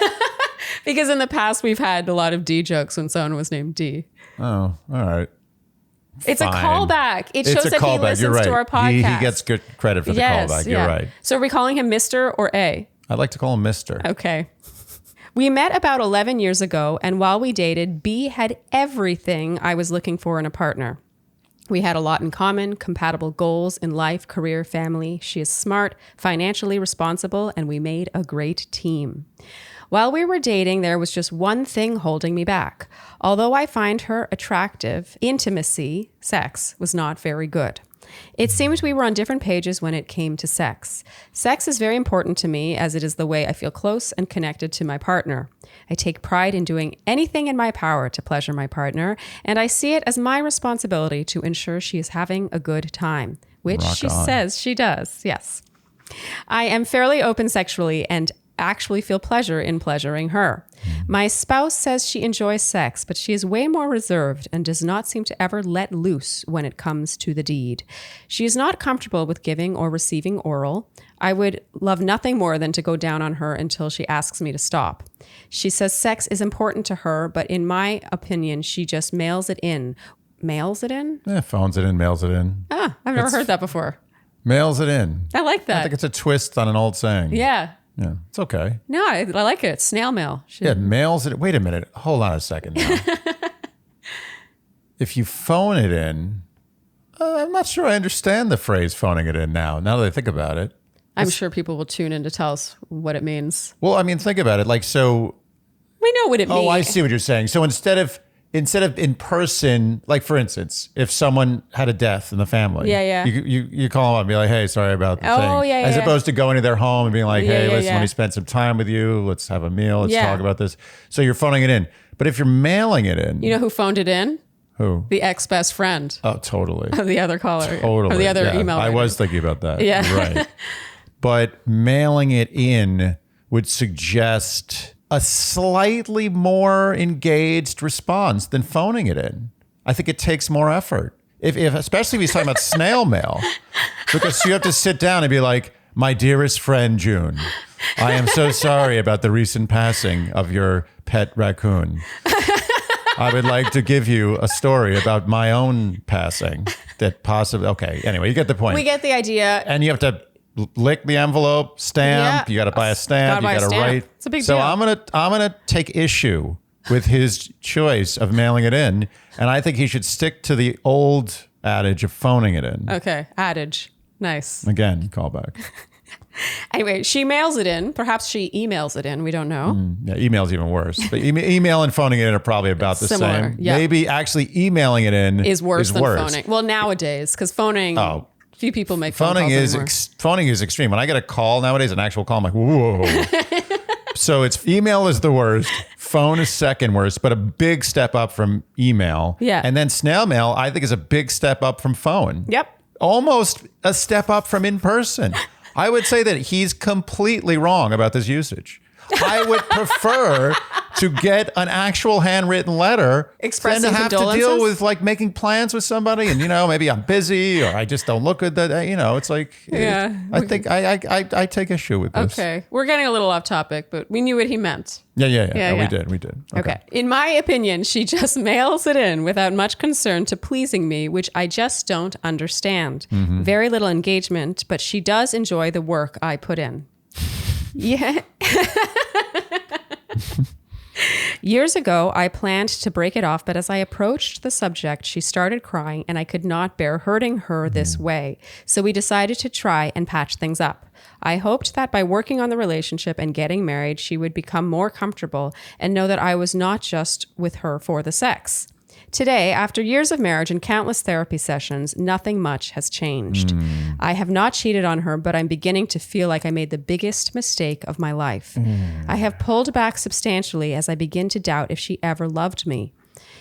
Because in the past, we've had a lot of D jokes when someone was named D. Oh, all right. It's Fine. a callback. It It's shows a that he callback. listens You're right. to our podcast. He gets good credit for the callback. You're right. So are we calling him Mr. or A? I'd like to call him Mr. Okay. We met about 11 years ago, and while we dated, B had everything I was looking for in a partner. We had a lot in common, compatible goals in life, career, family. She is smart, financially responsible, and we made a great team. While we were dating, there was just one thing holding me back. Although I find her attractive, intimacy, sex, was not very good. It seemed we were on different pages when it came to sex. Sex is very important to me as it is the way I feel close and connected to my partner. I take pride in doing anything in my power to pleasure my partner, and I see it as my responsibility to ensure she is having a good time, which Rock she on. says she does. Yes. I am fairly open sexually and actually feel pleasure in pleasuring her. My spouse says she enjoys sex, but she is way more reserved and does not seem to ever let loose when it comes to the deed. She is not comfortable with giving or receiving oral. I would love nothing more than to go down on her until she asks me to stop. She says sex is important to her, but in my opinion, she just mails it in. Mails it in? Yeah, phones it in, mails it in. Ah, I've never heard that before. Mails it in. I like that. I think it's a twist on an old saying. Yeah. Yeah, it's okay. No, I like it. Snail mail. Yeah, mails it. Wait a minute. Hold on a second now. If you phone it in, I'm not sure I understand the phrase phoning it in now that I think about it. I'm sure people will tune in to tell us what it means. Well, I mean, think about it. Like, so, We know what it means. oh, I see what you're saying. So instead of in person, like for instance, if someone had a death in the family, Yeah. you call them up and be like, hey, sorry about the thing. Oh, yeah, As yeah. opposed to going to their home and being like, hey, Yeah, listen, yeah. let me spend some time with you. Let's have a meal. Let's Yeah. talk about this. So you're phoning it in. But if you're mailing it in, You know who phoned it in? who? The ex-best friend Oh, totally. of the other caller. Totally. Or the other Yeah, email. I writer. was thinking about that. Yeah. Right. But mailing it in would suggest a slightly more engaged response than phoning it in. I think it takes more effort. If especially if he's talking about snail mail, because you have to sit down and be like, my dearest friend June, I am so sorry about the recent passing of your pet raccoon. I would like to give you a story about my own passing that possibly, okay, anyway, you get the point. We get the idea. And you have to lick the envelope, stamp, Yeah. you got to buy a stamp, Gotta buy you a got to stamp. write. It's a big so deal. I'm going to take issue with his choice of mailing it in, and I think he should stick to the old adage of phoning it in. Okay. Adage. Nice. Again, callback. Anyway, she mails it in. Perhaps she emails it in. We don't know. Yeah, email's even worse. But email and phoning it in are probably about the Similar, same. yeah. Maybe actually emailing it in Is worse than phoning. Well, nowadays, because phoning, few people make phone Phoning calls is anymore. phoning is extreme. When I get a call nowadays, an actual call, I'm like, whoa. So it's email is the worst, phone is second worst, but a big step up from email. Yeah. And then snail mail, I think, is a big step up from phone. Yep. Almost a step up from in person. I would say that he's completely wrong about this usage. I would prefer to get an actual handwritten letter Expressing than to have to condolences? deal with like making plans with somebody and, maybe I'm busy or I just don't look good that, it's like, Yeah. I think I take issue with this. Okay. We're getting a little off topic, but we knew what he meant. Yeah. Yeah, No, yeah. We did. Okay. In my opinion, she just mails it in without much concern to pleasing me, which I just don't understand. Mm-hmm. Very little engagement, but she does enjoy the work I put in. Yeah. Years ago, I planned to break it off, but as I approached the subject, she started crying and I could not bear hurting her this way. So we decided to try and patch things up. I hoped that by working on the relationship and getting married, she would become more comfortable and know that I was not just with her for the sex. Today, after years of marriage and countless therapy sessions, nothing much has changed. I have not cheated on her, but I'm beginning to feel like I made the biggest mistake of my life. I have pulled back substantially as I begin to doubt if she ever loved me.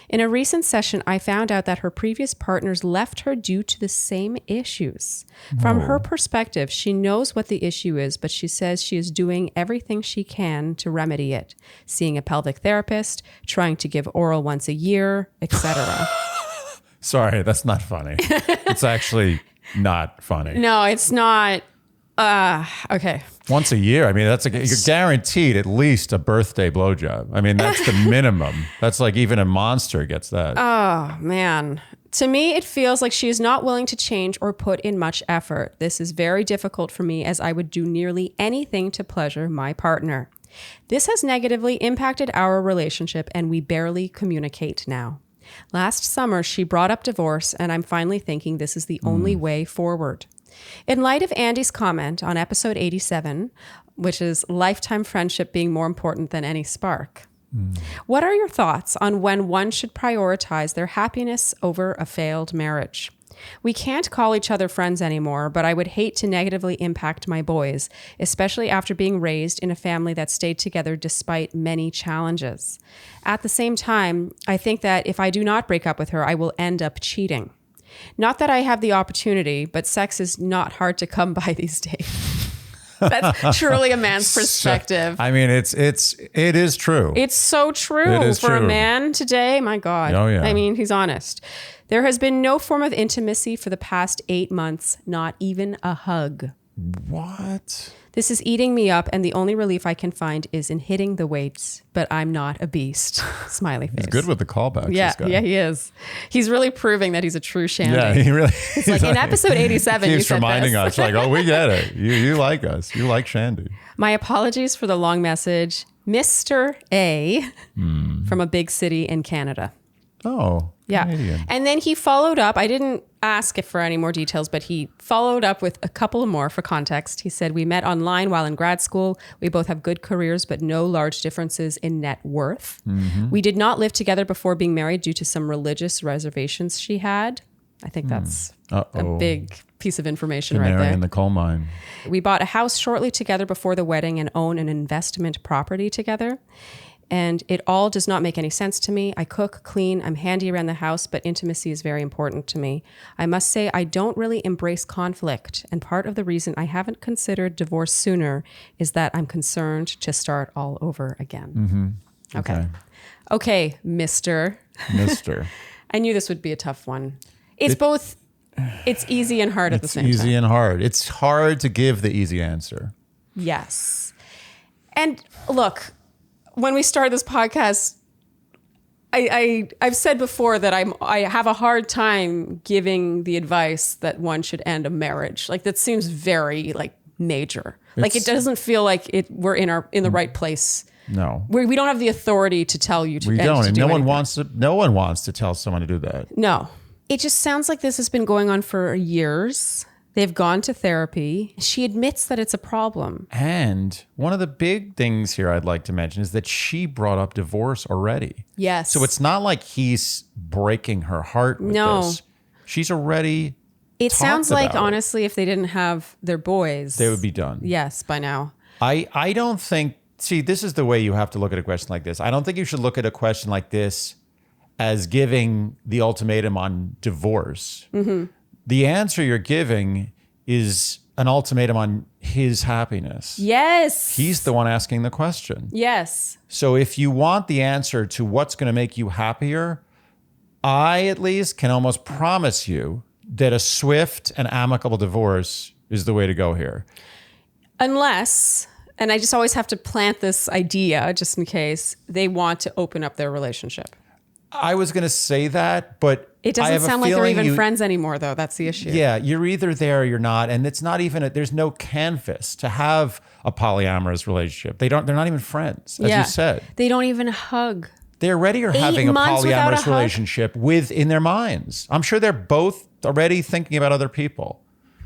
In a recent session, I found out that her previous partners left her due to the same issues. From her perspective, she knows what the issue is, but she says she is doing everything she can to remedy it. Seeing a pelvic therapist, trying to give oral once a year, etc. Sorry, that's not funny. It's actually not funny. No, it's not. Okay. Once a year. I mean, you're guaranteed at least a birthday blowjob. I mean, that's the minimum. That's like even a monster gets that. Oh, man. To me, it feels like she is not willing to change or put in much effort. This is very difficult for me as I would do nearly anything to pleasure my partner. This has negatively impacted our relationship and we barely communicate now. Last summer, she brought up divorce and I'm finally thinking this is the only way forward. In light of Andy's comment on episode 87, which is lifetime friendship being more important than any spark, what are your thoughts on when one should prioritize their happiness over a failed marriage? We can't call each other friends anymore, but I would hate to negatively impact my boys, especially after being raised in a family that stayed together despite many challenges. At the same time, I think that if I do not break up with her, I will end up cheating. Not that I have the opportunity, but sex is not hard to come by these days. That's truly a man's perspective. I mean, it is true. It's so true It is for true. a man today. My God. Oh, yeah. I mean, he's honest. There has been no form of intimacy for the past 8 months, not even a hug. What? This is eating me up, and the only relief I can find is in hitting the weights, but I'm not a beast. Smiley face. He's good with the callbacks. Yeah, this guy. yeah, he is. He's really proving that he's a true Shandy. Yeah, he really. It's like in episode 87, you keeps said reminding this. us, like, oh, we get it. You like us. You like Shandy. My apologies for the long message. Mr. A from a big city in Canada. Oh, Yeah. Canadian. And then he followed up. I didn't ask if for any more details, but he followed up with a couple more for context. He said, we met online while in grad school. We both have good careers, but no large differences in net worth. We did not live together before being married due to some religious reservations she had. I think that's a big piece of information right Canary there. in the coal mine. We bought a house shortly together before the wedding and own an investment property together. And it all does not make any sense to me. I cook, clean, I'm handy around the house, but intimacy is very important to me. I must say I don't really embrace conflict. And part of the reason I haven't considered divorce sooner is that I'm concerned to start all over again. Okay, Mister. I knew this would be a tough one. It's easy and hard at the same time. It's easy and hard. It's hard to give the easy answer. Yes. And look, when we started this podcast, I've said before that I have a hard time giving the advice that one should end a marriage. Like that seems very major. Like it doesn't feel like we're in the right place. No, we don't have the authority to tell you to. We don't, and no one wants to. No one wants to tell someone to do that. No, it just sounds like this has been going on for years. They've gone to therapy. She admits that it's a problem. And one of the big things here I'd like to mention is that she brought up divorce already. Yes. So it's not like he's breaking her heart with this. She's already It sounds like, about it. honestly, if they didn't have their boys, They would be done. Yes, by now. I don't think, see, this is the way you have to look at a question like this. I don't think you should look at a question like this as giving the ultimatum on divorce. The answer you're giving is an ultimatum on his happiness. Yes. He's the one asking the question. Yes. So if you want the answer to what's going to make you happier, I at least can almost promise you that a swift and amicable divorce is the way to go here. Unless, and I just always have to plant this idea just in case, they want to open up their relationship. I was going to say that, but It I doesn't have a sound like they're feeling even friends anymore, though. That's the issue. Yeah, you're either there or you're not, and it's not even. There's no canvas to have a polyamorous relationship. They're not even friends, as you said. They don't even hug. They already are having a months without a polyamorous hug? relationship in their minds. I'm sure they're both already thinking about other people.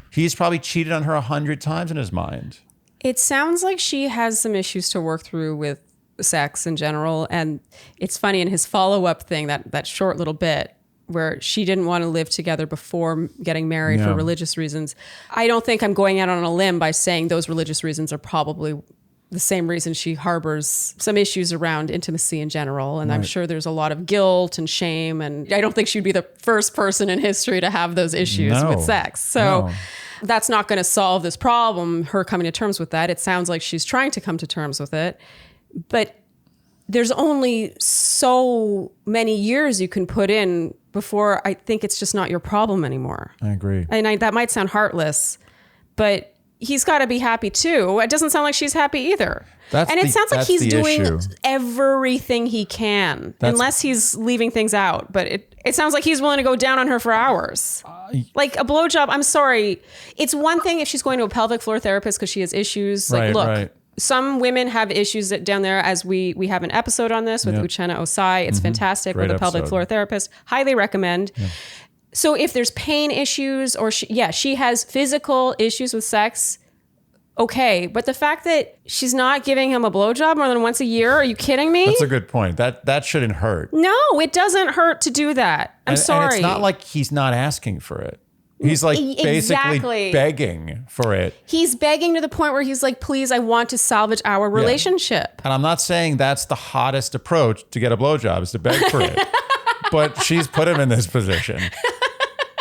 He's probably cheated on her 100 times in his mind. It sounds like she has some issues to work through with sex in general. And it's funny in his follow-up thing, that short little bit where she didn't want to live together before getting married for religious reasons. I don't think I'm going out on a limb by saying those religious reasons are probably the same reason she harbors some issues around intimacy in general. And I'm sure there's a lot of guilt and shame. And I don't think she'd be the first person in history to have those issues with sex. So that's not going to solve this problem, her coming to terms with that. It sounds like she's trying to come to terms with it. But there's only so many years you can put in before I think it's just not your problem anymore. I agree. And that might sound heartless, but he's got to be happy too. It doesn't sound like she's happy either. It sounds like he's doing everything he can, unless he's leaving things out. But it sounds like he's willing to go down on her for hours. Like a blowjob, I'm sorry. It's one thing if she's going to a pelvic floor therapist because she has issues. Like, look, some women have issues down there, as we have an episode on this with Uchenna Osai. It's fantastic. Great with a pelvic floor therapist. Highly recommend. Yeah. So if there's pain issues or she has physical issues with sex, okay. But the fact that she's not giving him a blowjob more than once a year, are you kidding me? That's a good point. That shouldn't hurt. No, it doesn't hurt to do that. I'm sorry. And it's not like he's not asking for it. He's like basically begging for it. He's begging to the point where he's like, please, I want to salvage our relationship. And I'm not saying that's the hottest approach to get a blowjob is to beg for it. But she's put him in this position.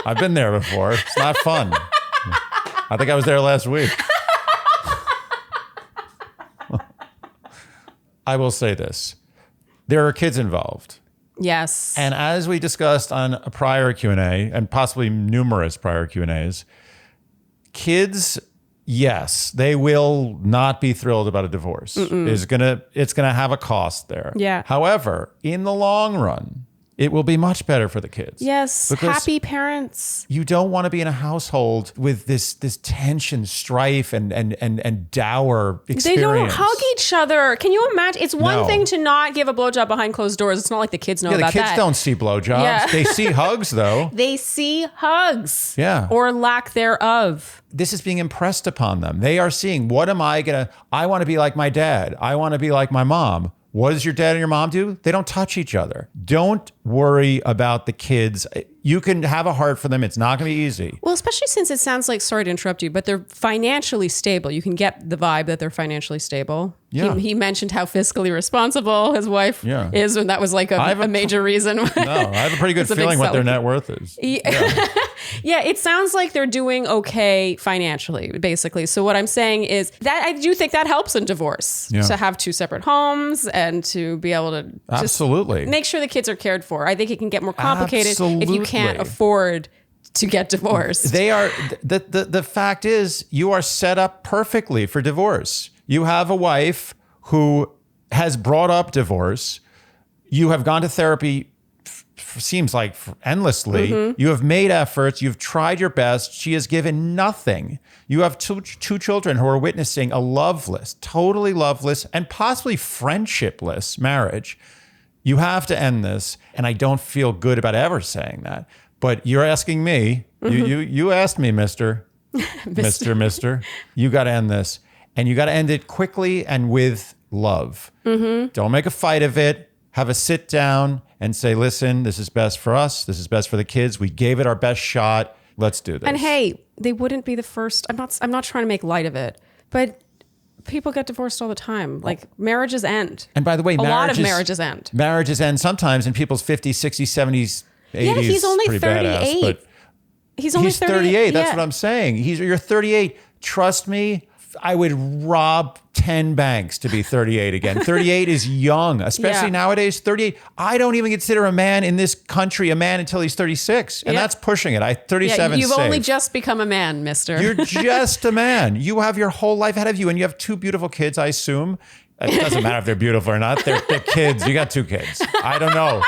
I've been there before. It's not fun. I think I was there last week. I will say this. There are kids involved. Yes. And as we discussed on a prior Q&A, and possibly numerous prior Q&As, kids, yes, they will not be thrilled about a divorce. It's gonna have a cost there. Yeah. However, in the long run, it will be much better for the kids. Yes, happy parents. You don't want to be in a household with this tension, strife, and dour experience. They don't hug each other. Can you imagine? It's one thing to not give a blowjob behind closed doors. It's not like the kids know about that. The kids don't see blowjobs. Yeah. They see hugs, though. They see hugs. Yeah. Or lack thereof. This is being impressed upon them. They are seeing, I want to be like my dad. I want to be like my mom. What does your dad and your mom do? They don't touch each other. Don't worry about the kids. You can have a heart for them. It's not going to be easy. Well, especially since it sounds like, sorry to interrupt you, but they're financially stable. You can get the vibe that they're financially stable. Yeah. He mentioned how fiscally responsible his wife is, and that was like a major reason. No, I have a pretty good feeling what their net worth is. Yeah. Yeah, it sounds like they're doing okay financially, basically. So what I'm saying is that I do think that helps in divorce to have two separate homes and to be able to absolutely make sure the kids are cared for. I think it can get more complicated if you can't afford to get divorced. They are the fact is you are set up perfectly for divorce. You have a wife who has brought up divorce. You have gone to therapy seems like endlessly. You have made efforts. You've tried your best. She has given nothing. You have two children who are witnessing a loveless, totally loveless, and possibly friendshipless marriage. You have to end this. And I don't feel good about ever saying that. But you're asking me. You asked me, Mister. You got to end this. And you got to end it quickly and with love. Don't make a fight of it. Have a sit down and say, listen, this is best for us. This is best for the kids. We gave it our best shot. Let's do this. And hey, they wouldn't be the first. I'm not trying to make light of it, but people get divorced all the time. Like marriages end. And by the way, a lot of marriages end. Marriages end sometimes in people's 50s, 60s, 70s, 80s. Yeah, he's only 38. Badass, he's only 38. That's what I'm saying. You're 38. Trust me. I would rob 10 banks to be 38 again. 38 is young, especially nowadays. 38. I don't even consider a man in this country a man until he's 36. And that's pushing it. 37 you've only just become a man, mister. You're just a man. You have your whole life ahead of you. And you have two beautiful kids, I assume. It doesn't matter if they're beautiful or not. They're kids. You got two kids. I don't know.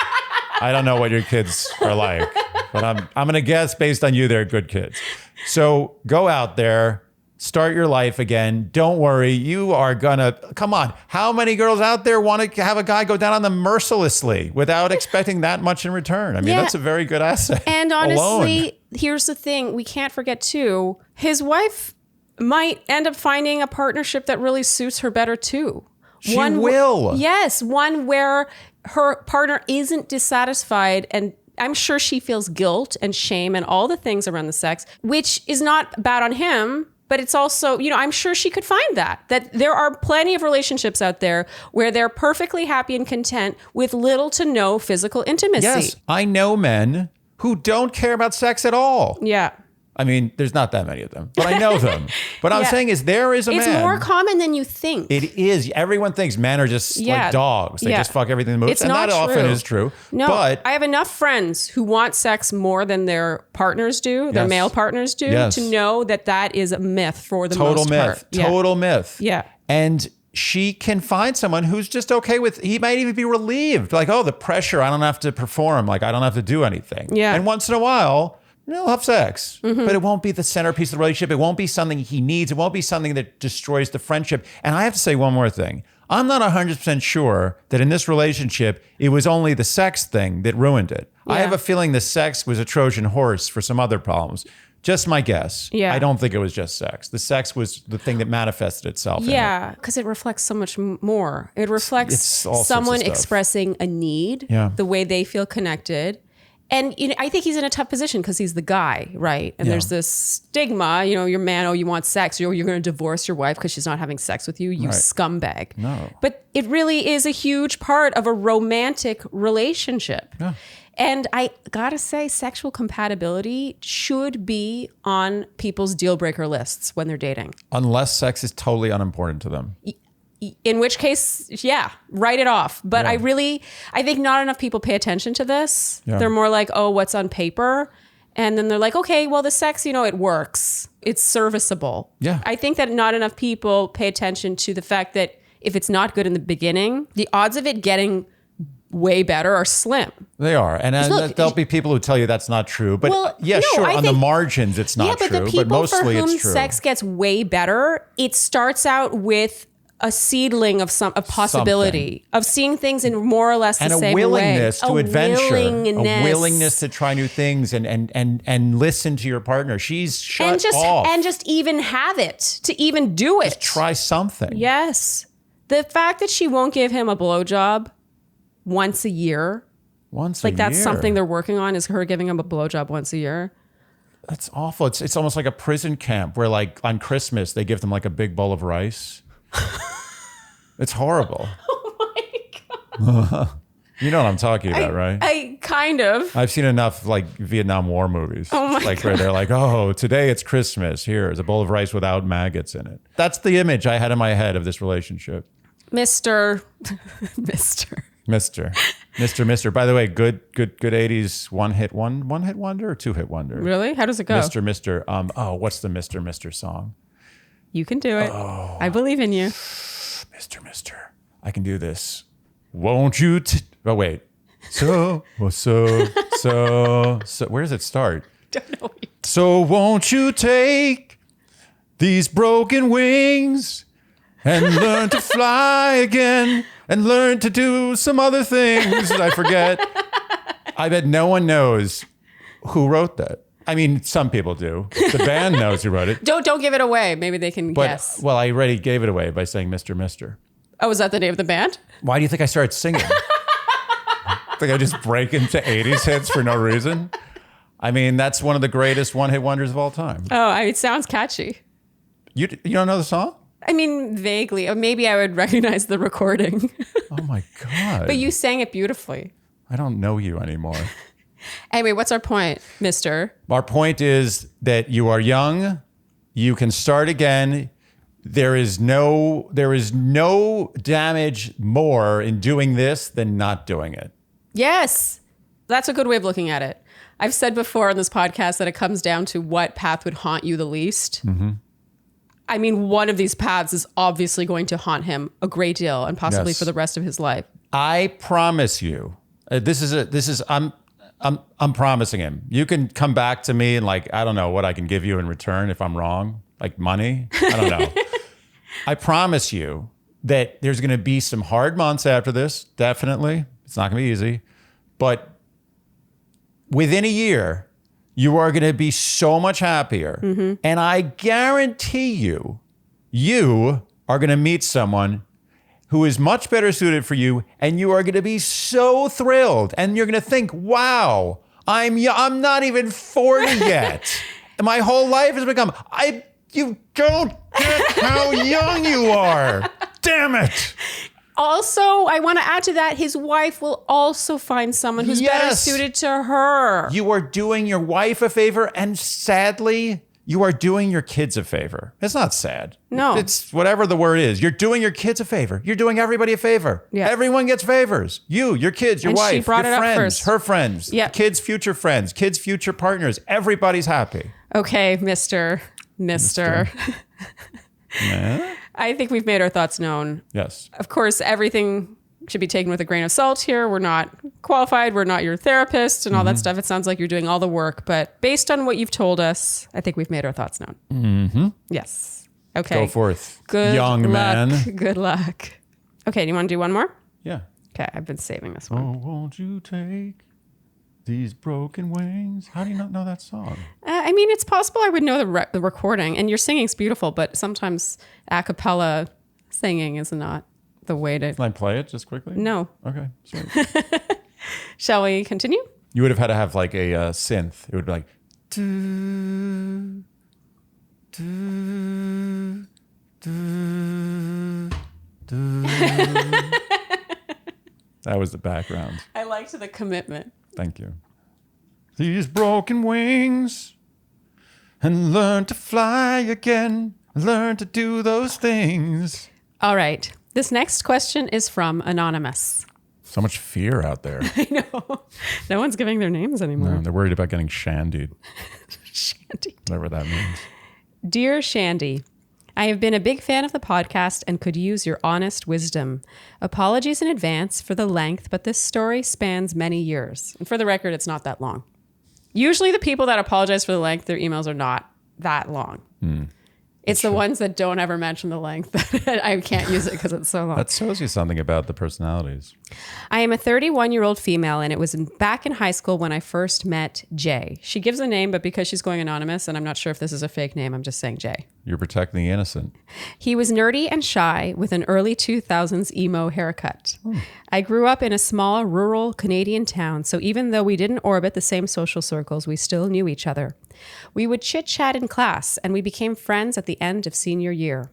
I don't know what your kids are like. But I'm going to guess based on you, they're good kids. So go out there. Start your life again. Don't worry. You are come on. How many girls out there want to have a guy go down on them mercilessly without expecting that much in return? I mean, that's a very good asset. And honestly, here's the thing. We can't forget too, his wife might end up finding a partnership that really suits her better too. She will. Yes. One where her partner isn't dissatisfied, and I'm sure she feels guilt and shame and all the things around the sex, which is not bad on him. But it's also, I'm sure she could find that there are plenty of relationships out there where they're perfectly happy and content with little to no physical intimacy. Yes, I know men who don't care about sex at all. Yeah. I mean, there's not that many of them, but I know them. But I'm Yeah. saying is there is a man. It's more common than you think. It is. Everyone thinks men are just like dogs. They just fuck everything that moves. It's and not that often true. is true. No, but I have enough friends who want sex more than their partners do, their Yes. male partners do, Yes. to know that is a myth for the total most myth. part. Yeah. Total myth. Yeah. And she can find someone who's just okay with, he might even be relieved. Like, oh, the pressure, I don't have to perform. Like, I don't have to do anything. Yeah. And once in a while, they'll have sex. Mm-hmm. But it won't be the centerpiece of the relationship. It won't be something he needs. It won't be something that destroys the friendship. And I have to say one more thing. I'm not 100% sure that in this relationship, it was only the sex thing that ruined it. I have a feeling the sex was a Trojan horse for some other problems. Just my guess. Yeah. I don't think it was just sex. The sex was the thing that manifested itself. in it. Yeah, because it reflects so much more. It reflects It's all sorts of someone stuff. expressing a need, Yeah. the way they feel connected. And I think he's in a tough position because he's the guy, right? And there's this stigma, your man, you want sex, you're going to divorce your wife because she's not having sex with you, you scumbag. No. But it really is a huge part of a romantic relationship. Yeah. And I gotta say, sexual compatibility should be on people's deal breaker lists when they're dating. Unless sex is totally unimportant to them. In which case, write it off. But I think not enough people pay attention to this. Yeah. They're more like, oh, what's on paper? And then they're like, okay, well, the sex, it works. It's serviceable. Yeah. I think that not enough people pay attention to the fact that if it's not good in the beginning, the odds of it getting way better are slim. They are. And look, there'll be people who tell you that's not true. But Well, yeah, no, sure, I on the think- margins, it's not but true. the people But mostly for whom it's true. sex gets way better, it starts out with a seedling of possibility, of seeing things in more or less the and a same willingness way. to adventure, willingness. a willingness to try new things and listen to your partner. She's shut and off. just even have it, to even do it. Try something. Yes. The fact that she won't give him a blowjob once a year, Once a year. that's something they're working on, is her giving him a blowjob once a year. That's awful. It's almost like a prison camp where, like, on Christmas they give them like a big bowl of rice. It's horrible. Oh my God. You know what I'm talking about, right? I kind of. I've seen enough like Vietnam War movies. Oh my like where they're like, oh, today it's Christmas. Here's a bowl of rice without maggots in it. That's the image I had in my head of this relationship. Mr. Mister. By the way, good 80s one hit wonder or two hit wonder? Really? How does it go? Mister. What's the Mister song? You can do it. Oh. I believe in you. Mister. I can do this. Won't you? Oh wait. So. Where does it start? Don't know. So won't you take these broken wings and learn to fly again and learn to do some other things I forget. I bet no one knows who wrote that. I mean, some people do. The band knows who wrote it. Don't give it away. Maybe they can But, guess. well, I already gave it away by saying Mister. Oh, is that the name of the band? Why do you think I started singing? Think I just break into 80s hits for no reason? I mean, that's one of the greatest one-hit wonders of all time. Oh, it sounds catchy. You don't know the song? I mean, vaguely. Maybe I would recognize the recording. Oh my God. But you sang it beautifully. I don't know you anymore. Anyway, what's our point, mister? Our point is that you are young. You can start again. There is no damage more in doing this than not doing it. Yes. That's a good way of looking at it. I've said before on this podcast that it comes down to what path would haunt you the least. Mm-hmm. I mean, one of these paths is obviously going to haunt him a great deal and possibly Yes. for the rest of his life. I promise you, I'm promising him. You can come back to me and like, I don't know what I can give you in return if I'm wrong, like money. I don't know. I promise you that there's going to be some hard months after this. Definitely. It's not going to be easy, but within a year, you are going to be so much happier. Mm-hmm. And I guarantee you are going to meet someone who is much better suited for you, and you are going to be so thrilled. And you're going to think, wow, I'm not even 40 yet. And my whole life has become, you don't get how young you are. Damn it. Also, I want to add to that, his wife will also find someone who's better Yes. suited to her. You are doing your wife a favor, and sadly, you are doing your kids a favor. It's not sad. No. It's whatever the word is. You're doing your kids a favor. You're doing everybody a favor. Yeah. Everyone gets favors. You, your kids, your And she wife, brought your it up friends, first. her friends, Yeah. kids' future friends, kids' future partners. Everybody's happy. Okay, Mr. Yeah? I think we've made our thoughts known. Yes. Of course, everything should be taken with a grain of salt here. We're not qualified. We're not your therapist and all that stuff. It sounds like you're doing all the work. But based on what you've told us, I think we've made our thoughts known. Mm-hmm. Yes. Okay. Go forth. Good young luck. man. Good luck. Okay, do you want to do one more? Yeah. Okay, I've been saving this one. Oh, won't you take these broken wings? How do you not know that song? I mean, it's possible I would know the recording, and your singing's beautiful, but sometimes a cappella singing is not the way to... Can I play it just quickly? No. Okay. Sweet. Shall we continue? You would have had to have like a synth. It would be like... "Do, do, do, do." That was the background. I liked the commitment. Thank you. These broken wings, and learn to fly again. Learn to do those things. All right. This next question is from Anonymous. So much fear out there. I know. No one's giving their names anymore. No, they're worried about getting shandied, Shandy. whatever that means. Dear Shandy, I have been a big fan of the podcast and could use your honest wisdom. Apologies in advance for the length, but this story spans many years. And for the record, it's not that long. Usually the people that apologize for the length, their emails are not that long. It's the ones that don't ever mention the length that I can't use it because it's so long. That shows you something about the personalities. I am a 31-year-old female, and it was back in high school when I first met Jay. She gives a name, but because she's going anonymous, and I'm not sure if this is a fake name, I'm just saying Jay. You're protecting the innocent. He was nerdy and shy with an early 2000s emo haircut. I grew up in a small rural Canadian town, so even though we didn't orbit the same social circles, we still knew each other. We would chit-chat in class, and we became friends at the end of senior year.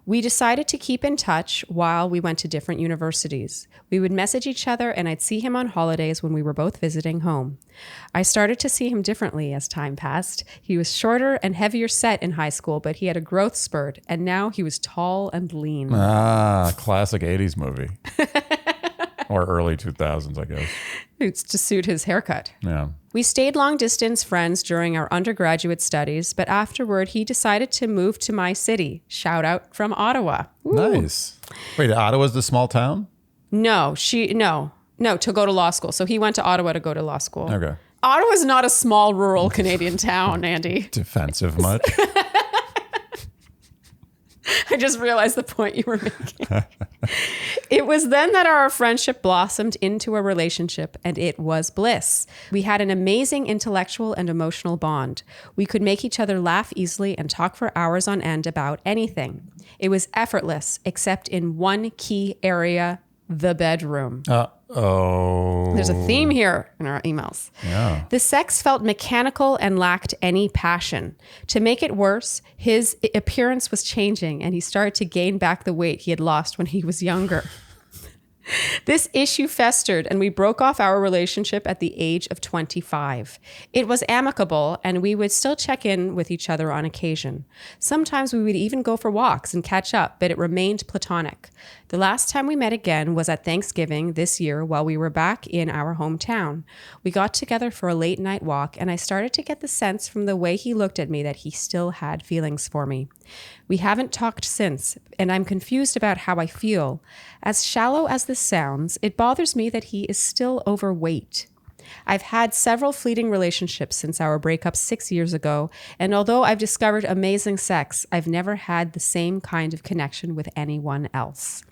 We decided to keep in touch while we went to different universities. We would message each other, and I'd see him on holidays when we were both visiting home. I started to see him differently as time passed. He was shorter and heavier set in high school, but he had a growth spurt, and now he was tall and lean. Ah, classic 80s movie. Or early 2000s, I guess. It's to suit his haircut. Yeah. We stayed long-distance friends during our undergraduate studies, but afterward, he decided to move to my city. Shout out from Ottawa. Ooh. Nice. Wait, Ottawa's the small town? No, to go to law school. So he went to Ottawa to go to law school. Okay. Ottawa's not a small rural Canadian town, Andy. Defensive much? I just realized the point you were making. It was then that our friendship blossomed into a relationship, and it was bliss. We had an amazing intellectual and emotional bond. We could make each other laugh easily and talk for hours on end about anything. It was effortless, except in one key area, the bedroom. Uh-oh. There's a theme here in our emails. Yeah. The sex felt mechanical and lacked any passion. To make it worse, his appearance was changing and he started to gain back the weight he had lost when he was younger. This issue festered and we broke off our relationship at the age of 25. It was amicable and we would still check in with each other on occasion. Sometimes we would even go for walks and catch up, but it remained platonic. The last time we met again was at Thanksgiving this year while we were back in our hometown. We got together for a late night walk and I started to get the sense from the way he looked at me that he still had feelings for me. We haven't talked since, and I'm confused about how I feel. As shallow as this sounds, it bothers me that he is still overweight. I've had several fleeting relationships since our breakup 6 years ago, and although I've discovered amazing sex, I've never had the same kind of connection with anyone else.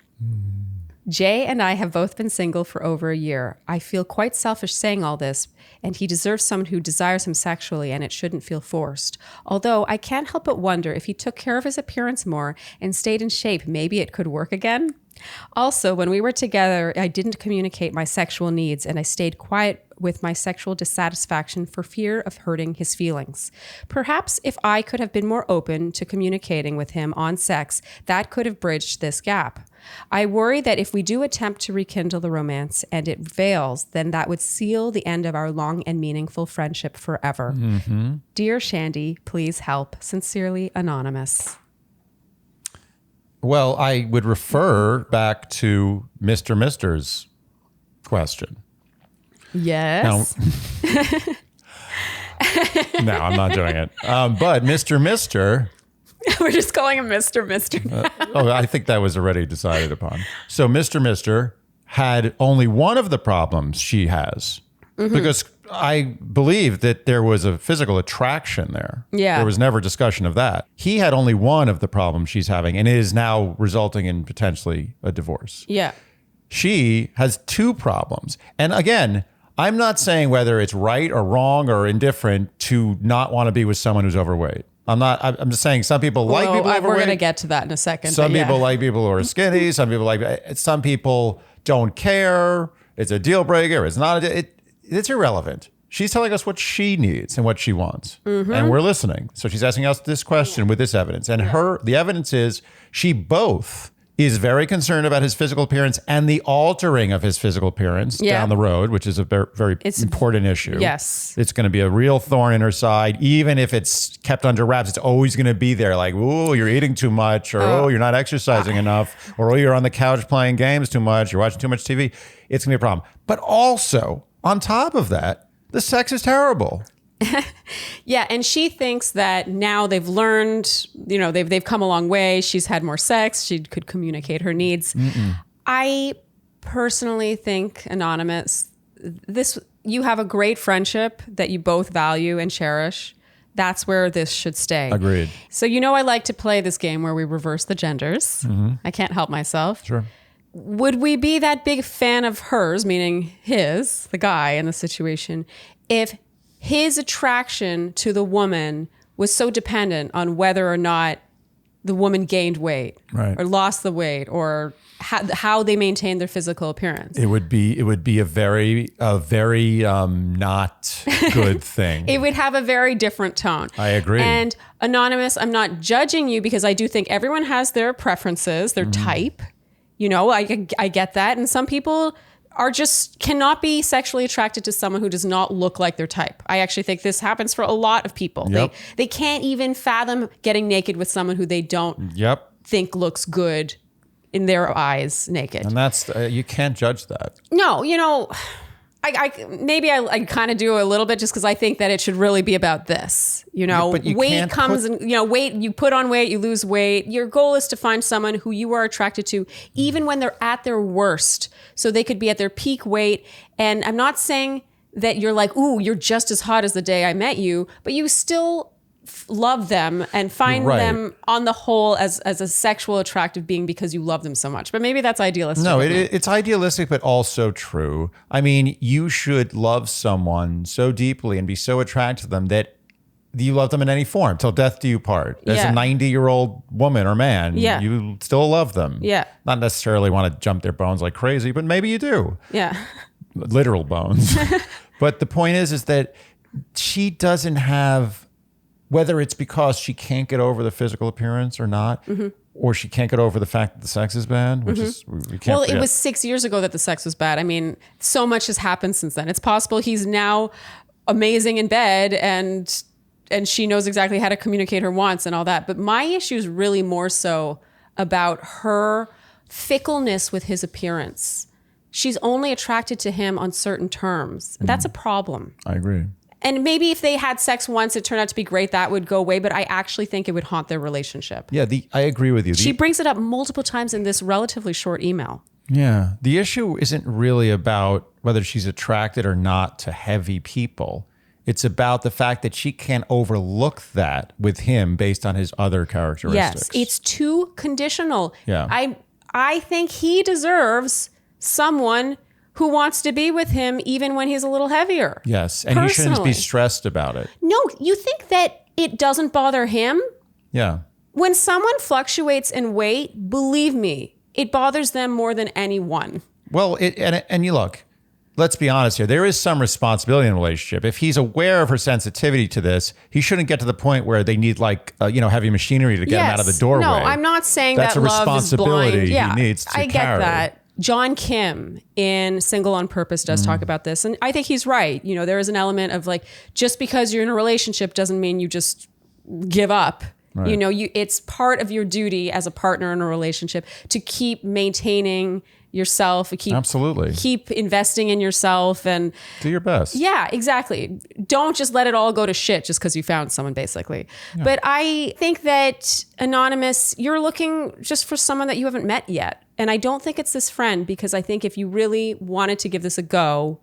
Jay and I have both been single for over a year. I feel quite selfish saying all this, and he deserves someone who desires him sexually, and it shouldn't feel forced. Although I can't help but wonder if he took care of his appearance more and stayed in shape, maybe it could work again. Also, when we were together, I didn't communicate my sexual needs, and I stayed quiet with my sexual dissatisfaction for fear of hurting his feelings. Perhaps if I could have been more open to communicating with him on sex, that could have bridged this gap. I worry that if we do attempt to rekindle the romance and it fails, then that would seal the end of our long and meaningful friendship forever. Dear Shandy, please help. Sincerely, Anonymous. Well, I would refer back to Mr. Mister's question. Yes. No, I'm not doing it. But Mr. Mister... We're just calling him Mr. Mister. I think that was already decided upon. So Mr. Mister had only one of the problems she has. Because I believe that there was a physical attraction there. Yeah. There was never discussion of that. He had only one of the problems she's having, and it is now resulting in potentially a divorce. Yeah. She has two problems. And again, I'm not saying whether it's right or wrong or indifferent to not want to be with someone who's overweight. I'm just saying some people like people overweight. We're going to get to that in a second. Some people like people who are skinny. Some people don't care. It's a deal breaker. It's not. It's irrelevant. She's telling us what she needs and what she wants. And we're listening. So she's asking us this question with this evidence. And the evidence is she both is very concerned about his physical appearance and the altering of his physical appearance down the road, which is a very important issue. Yes. It's going to be a real thorn in her side. Even if it's kept under wraps, it's always going to be there. Like, oh, you're eating too much, or oh, you're not exercising enough, or oh, you're on the couch playing games too much, you're watching too much TV. It's going to be a problem. But also, on top of that, the sex is terrible. Yeah, and she thinks that now they've learned, they've come a long way. She's had more sex. She could communicate her needs. I personally think, Anonymous, you have a great friendship that you both value and cherish. That's where this should stay. Agreed. So I like to play this game where we reverse the genders. I can't help myself. Sure. Would we be that big fan of hers, meaning his, the guy in the situation, if his attraction to the woman was so dependent on whether or not the woman gained weight or lost the weight or how they maintained their physical appearance? It would be a very not good thing. It would have a very different tone. I agree. And Anonymous, I'm not judging you because I do think everyone has their preferences, their type. I get that. And some people cannot be sexually attracted to someone who does not look like their type. I actually think this happens for a lot of people. Yep. They can't even fathom getting naked with someone who they don't think looks good in their eyes naked. And that's, you can't judge that. No, I kind of do a little bit just because I think that it should really be about this. Weight comes and, weight, you put on weight, you lose weight. Your goal is to find someone who you are attracted to, even when they're at their worst. So they could be at their peak weight. And I'm not saying that you're like, ooh, you're just as hot as the day I met you, but you still love them and find them on the whole as a sexual attractive being because you love them so much. But maybe that's idealistic. No, it's idealistic, but also true. I mean, you should love someone so deeply and be so attracted to them that you love them in any form till death do you part. As a 90-year-old woman or man, you still love them. Yeah. Not necessarily want to jump their bones like crazy, but maybe you do. Yeah. Literal bones. But the point is that she doesn't have, whether it's because she can't get over the physical appearance or not, or she can't get over the fact that the sex is bad, which is, we can't forget. It was 6 years ago that the sex was bad. I mean, so much has happened since then. It's possible he's now amazing in bed and she knows exactly how to communicate her wants and all that. But my issue is really more so about her fickleness with his appearance. She's only attracted to him on certain terms. That's a problem. I agree. And maybe if they had sex once, it turned out to be great, that would go away. But I actually think it would haunt their relationship. Yeah, I agree with you. She brings it up multiple times in this relatively short email. Yeah. The issue isn't really about whether she's attracted or not to heavy people. It's about the fact that she can't overlook that with him based on his other characteristics. Yes, it's too conditional. Yeah. I think he deserves someone who wants to be with him even when he's a little heavier. Yes, and he shouldn't be stressed about it. No, you think that it doesn't bother him? Yeah. When someone fluctuates in weight, believe me, it bothers them more than anyone. Well, and you look, let's be honest here. There is some responsibility in a relationship. If he's aware of her sensitivity to this, he shouldn't get to the point where they need like, heavy machinery to get him out of the doorway. No, I'm not saying that's that a love is blind. responsibility Yeah, he needs to I carry. get that. John Kim in Single on Purpose does talk about this. And I think he's right. There is an element of like, just because you're in a relationship doesn't mean you just give up. Right. It's part of your duty as a partner in a relationship to keep maintaining yourself, keep investing in yourself and do your best. Yeah, exactly. Don't just let it all go to shit just because you found someone, basically. Yeah. But I think that, Anonymous, you're looking just for someone that you haven't met yet. And I don't think it's this friend, because I think if you really wanted to give this a go,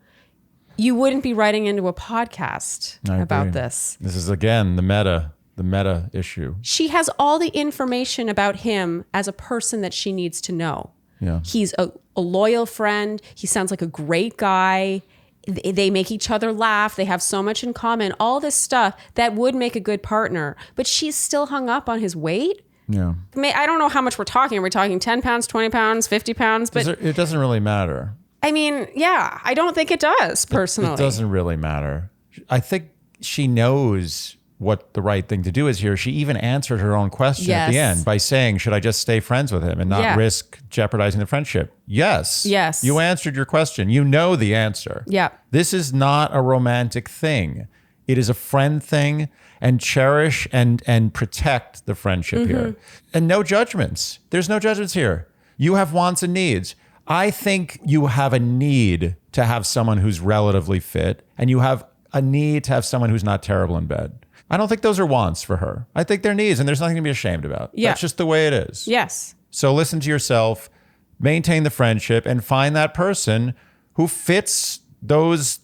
you wouldn't be writing into a podcast about this. This is, again, the meta issue. She has all the information about him as a person that she needs to know. Yeah. He's a loyal friend. He sounds like a great guy. They make each other laugh. They have so much in common. All this stuff that would make a good partner. But she's still hung up on his weight. Yeah. I don't know how much we're talking. Are we talking 10 pounds, 20 pounds, 50 pounds? But it doesn't really matter. I mean, yeah, I don't think it does, personally. It doesn't really matter. I think she knows what the right thing to do is here. She even answered her own question at the end by saying, should I just stay friends with him and not risk jeopardizing the friendship? Yes. Yes. You answered your question. You know the answer. Yeah. This is not a romantic thing. It is a friend thing, and cherish and protect the friendship here. And no judgments. There's no judgments here. You have wants and needs. I think you have a need to have someone who's relatively fit, and you have a need to have someone who's not terrible in bed. I don't think those are wants for her. I think they're needs, and there's nothing to be ashamed about. Yeah. That's just the way it is. Yes. So listen to yourself, maintain the friendship, and find that person who fits those.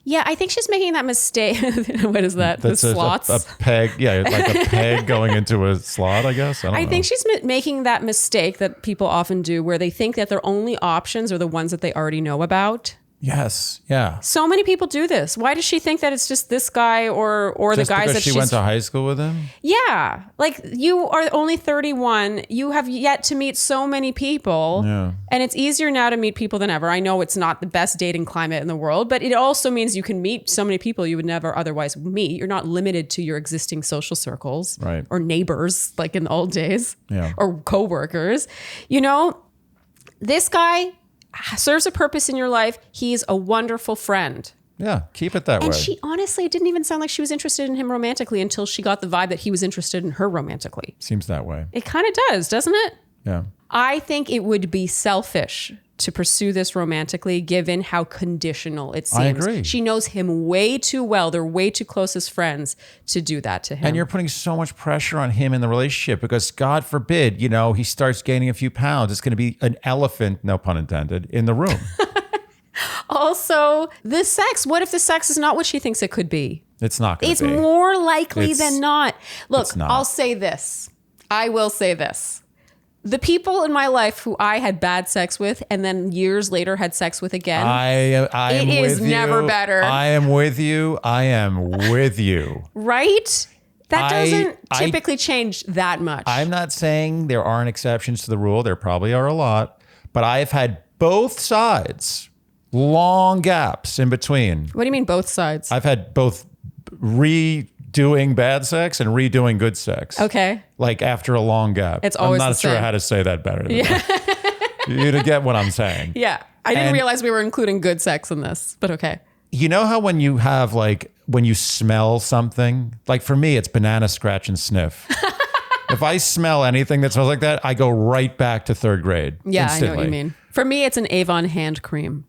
Yeah, I think she's making that mistake. What is that? That's the slots? A peg. Yeah, like a peg going into a slot, I guess. I think she's making that mistake that people often do, where they think that their only options are the ones that they already know about. Yes. Yeah. So many people do this. Why does she think that it's just this guy or just the guys that she went to high school with him? Yeah. Like, you are only 31. You have yet to meet so many people. Yeah. And it's easier now to meet people than ever. I know it's not the best dating climate in the world, but it also means you can meet so many people you would never otherwise meet. You're not limited to your existing social circles, right, or neighbors like in the old days, yeah, or coworkers. This guy serves a purpose in your life. He's a wonderful friend. Yeah, keep it that way. And she honestly, it didn't even sound like she was interested in him romantically until she got the vibe that he was interested in her romantically. Seems that way. It kind of does, doesn't it? Yeah. I think it would be selfish to pursue this romantically, given how conditional it seems. I agree. She knows him way too well. They're way too close as friends to do that to him. And you're putting so much pressure on him in the relationship because, God forbid, he starts gaining a few pounds. It's going to be an elephant, no pun intended, in the room. Also, the sex. What if the sex is not what she thinks it could be? It's not going to be. It's more likely than not. Look, not. I'll say this. I will say this. The people in my life who I had bad sex with and then years later had sex with again, it is never better. I am with you. I am with you. Right? That doesn't typically change that much. I'm not saying there aren't exceptions to the rule. There probably are a lot. But I've had both sides, long gaps in between. What do you mean both sides? I've had both redoing bad sex and redoing good sex. Okay. Like after a long gap. It's always I'm not the sure same. how to say that better than that. You to get what I'm saying. Yeah. I didn't realize we were including good sex in this, but okay. You know how when you have when you smell something, like for me, it's banana scratch and sniff. If I smell anything that smells like that, I go right back to third grade. Yeah, instantly. I know what you mean. For me, it's an Avon hand cream.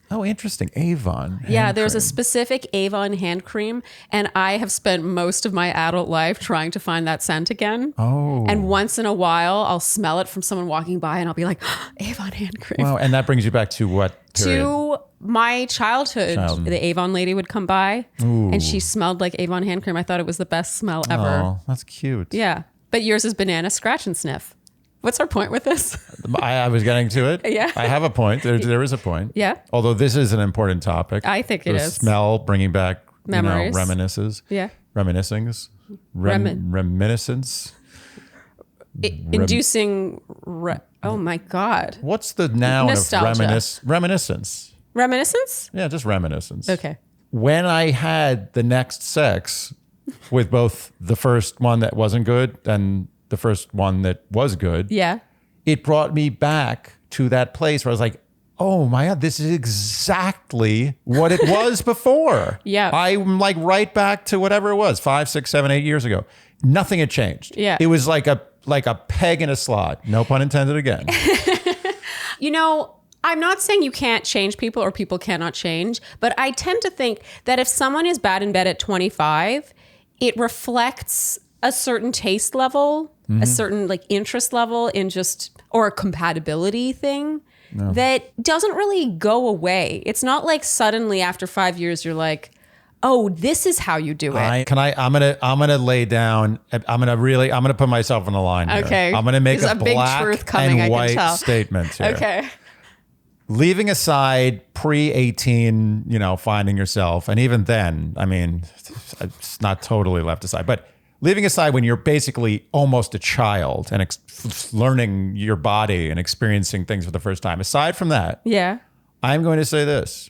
Oh, interesting. Avon. Yeah, there's a specific Avon hand cream, and I have spent most of my adult life trying to find that scent again. Oh. And once in a while, I'll smell it from someone walking by, and I'll be like, Avon hand cream. Wow, and that brings you back to what period? To my childhood. The Avon lady would come by, and she smelled like Avon hand cream. I thought it was the best smell ever. Oh, that's cute. Yeah, but yours is banana scratch and sniff. What's our point with this? I was getting to it. Yeah. I have a point. There is a point. Yeah. Although this is an important topic. I think it is. Smell bringing back memories. Reminiscences. Yeah. Reminiscings. Reminiscence. Inducing. Oh my God. What's the noun Nostalgia. of reminiscence? Reminiscence? Yeah, just reminiscence. Okay. When I had the next sex with both the first one that wasn't good and the first one that was good, Yeah. it brought me back to that place where I was like, oh my God, this is exactly what it was before. Yeah. I'm like right back to whatever it was, 5, 6, 7, 8 years ago. Nothing had changed. Yeah. It was like a peg in a slot. No pun intended again. You know, I'm not saying you can't change people or people cannot change, but I tend to think that if someone is bad in bed at 25, it reflects a certain taste level, a certain like interest level in just, or a compatibility thing that doesn't really go away. It's not like suddenly after 5 years, you're like, oh, this is how you do it. I'm gonna lay down. I'm gonna put myself on the line here. Okay. I'm gonna make There's a a big black truth coming, I and can white tell. statement here. Okay. Leaving aside pre-18, finding yourself, and even then, I mean, it's not totally left aside, but leaving aside when you're basically almost a child and learning your body and experiencing things for the first time. Aside from that, Yeah. I'm going to say this.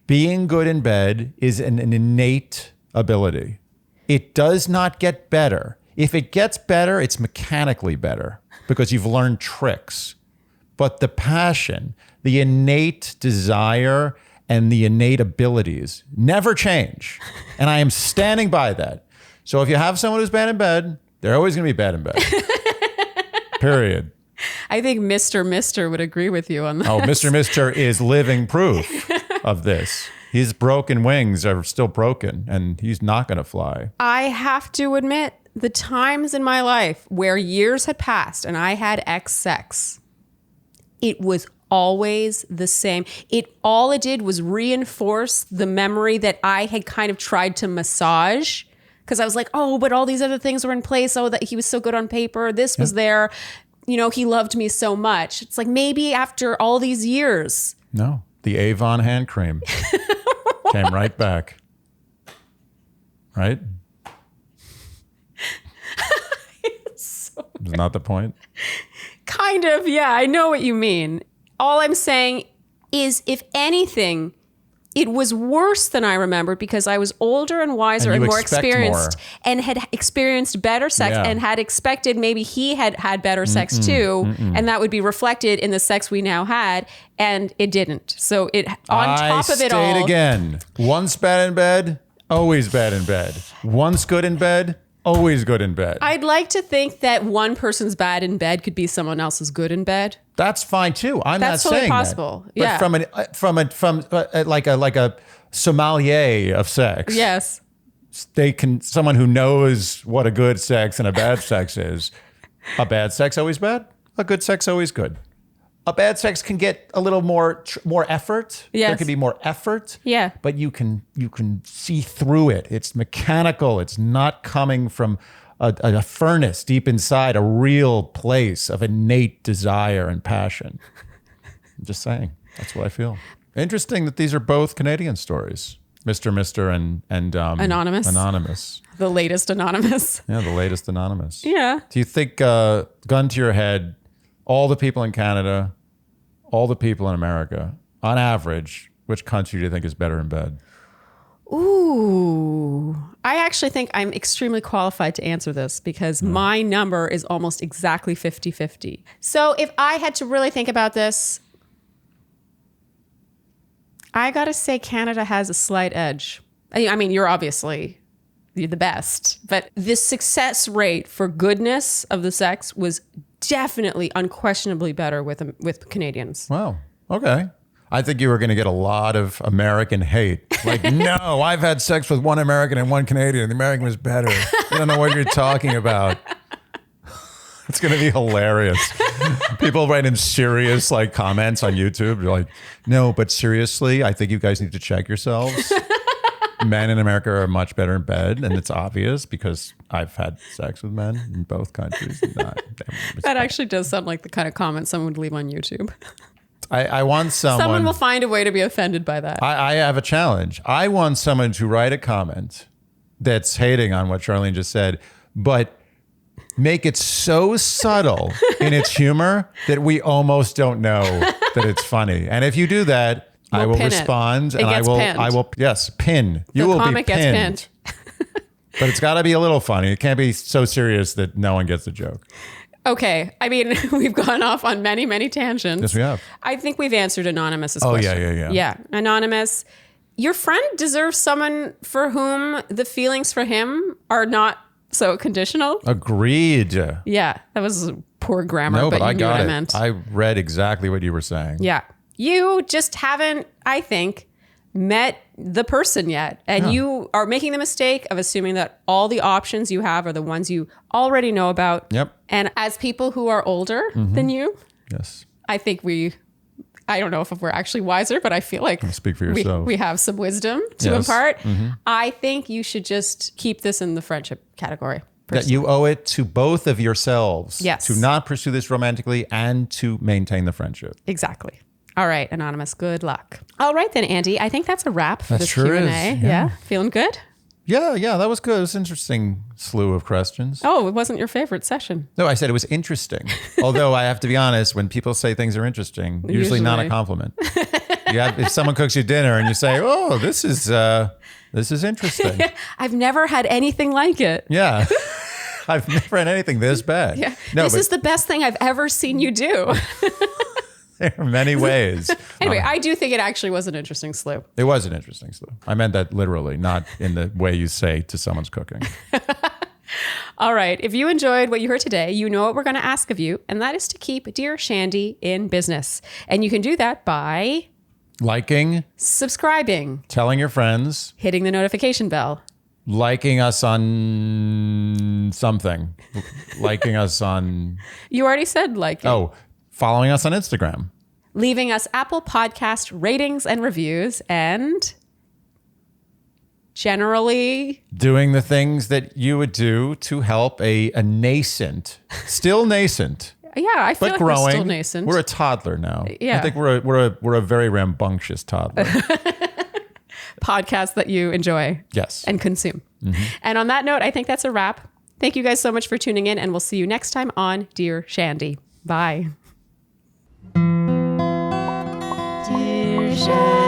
Being good in bed is an innate ability. It does not get better. If it gets better, it's mechanically better because you've learned tricks. But the passion, the innate desire, and the innate abilities never change. And I am standing by that. So if you have someone who's bad in bed, they're always going to be bad in bed. Period. I think Mr. would agree with you on that. Oh, Mr. is living proof of this. His broken wings are still broken and he's not going to fly. I have to admit, the times in my life where years had passed and I had sex, it was always the same. All it did was reinforce the memory that I had kind of tried to massage. Because I was like, oh, but all these other things were in place. Oh, that he was so good on paper. This was there. He loved me so much. It's like maybe after all these years. No, the Avon hand cream came right back. Right? Is not the point? Kind of, yeah. I know what you mean. All I'm saying is, if anything, it was worse than I remembered because I was older and wiser and more experienced and had experienced better sex and had expected maybe he had had better sex too. And that would be reflected in the sex we now had. And it didn't. So top of it all. I state again, once bad in bed, always bad in bed. Once good in bed, always good in bed. I'd like to think that one person's bad in bed could be someone else's good in bed. That's fine too. That's not totally saying possible. that. But from like a sommelier of sex. Yes. Someone who knows what a good sex and a bad sex is. A bad sex always bad. A good sex always good. A bad sex can get a little more effort. Yes. There can be more effort. Yeah. But you can see through it. It's mechanical. It's not coming from a furnace deep inside, a real place of innate desire and passion. I'm just saying. That's what I feel. Interesting that these are both Canadian stories. Mr. and Anonymous. Anonymous. The latest Anonymous. Yeah, the latest Anonymous. Yeah. Do you think, gun to your head, all the people in Canada, all the people in America, on average, which country do you think is better in bed? Ooh. I actually think I'm extremely qualified to answer this because my number is almost exactly 50-50. So if I had to really think about this, I got to say Canada has a slight edge. I mean, you're the best, but the success rate for goodness of the sex was definitely, unquestionably better with Canadians. Wow. Okay. I think you were going to get a lot of American hate. Like, no, I've had sex with one American and one Canadian, and the American was better. You don't know what you're talking about. It's going to be hilarious. People write in serious comments on YouTube. They're like, no, but seriously, I think you guys need to check yourselves. Men in America are much better in bed, and it's obvious because I've had sex with men in both countries. That actually does sound like the kind of comment someone would leave on YouTube. I want someone will find a way to be offended by that. I have a challenge. I want someone to write a comment that's hating on what Charlene just said, but make it so subtle in its humor that we almost don't know that it's funny. And if you do that, I will pin it. respond, It and gets pinned. I will, yes, pin. You The will be comic gets pinned. But it's got to be a little funny. It can't be so serious that no one gets the joke. Okay. I mean, we've gone off on many, many tangents. Yes, we have. I think we've answered Anonymous's Oh, question. yeah. Yeah. Anonymous, your friend deserves someone for whom the feelings for him are not so conditional. Agreed. Yeah. That was poor grammar, No, but you I knew got what it. I meant. I read exactly what you were saying. Yeah. You just haven't, I think, met the person yet. And you are making the mistake of assuming that all the options you have are the ones you already know about. Yep. And as people who are older than you, Yes. I think I don't know if we're actually wiser, but I feel like Speak for yourself. we have some wisdom to Yes. impart. I think you should just keep this in the friendship category. That you owe it to both of yourselves Yes. to not pursue this romantically and to maintain the friendship. Exactly. All right, Anonymous, good luck. All right then, Andy, I think that's a wrap for That this sure Q&A. is, Yeah. Feeling good? Yeah, that was good. It was an interesting slew of questions. Oh, it wasn't your favorite session. No, I said it was interesting. Although I have to be honest, when people say things are interesting, usually not a Usually. compliment. If someone cooks you dinner and you say, "Oh, this is interesting," I've never had anything like it. yeah, I've never had anything this bad. Yeah. No, This but is the best thing I've ever seen you do. there are many ways. Anyway, I do think it actually was an interesting slew. It was an interesting slew. I meant that literally, not in the way you say to someone's cooking. All right. If you enjoyed what you heard today, you know what we're going to ask of you, and that is to keep Dear Shandy in business. And you can do that by Liking, subscribing, telling your friends, hitting the notification bell, liking us on something, liking us on, you already said like, following us on Instagram. leaving us Apple Podcast ratings and reviews, and generally Doing the things that you would do to help a still nascent, yeah, I feel but like growing. we're still nascent. We're a toddler now. Yeah. I think we're a very rambunctious toddler. Podcast that you enjoy Yes. and consume. And on that note, I think that's a wrap. Thank you guys so much for tuning in, and we'll see you next time on Dear Shandy. Bye. Dear Shandy.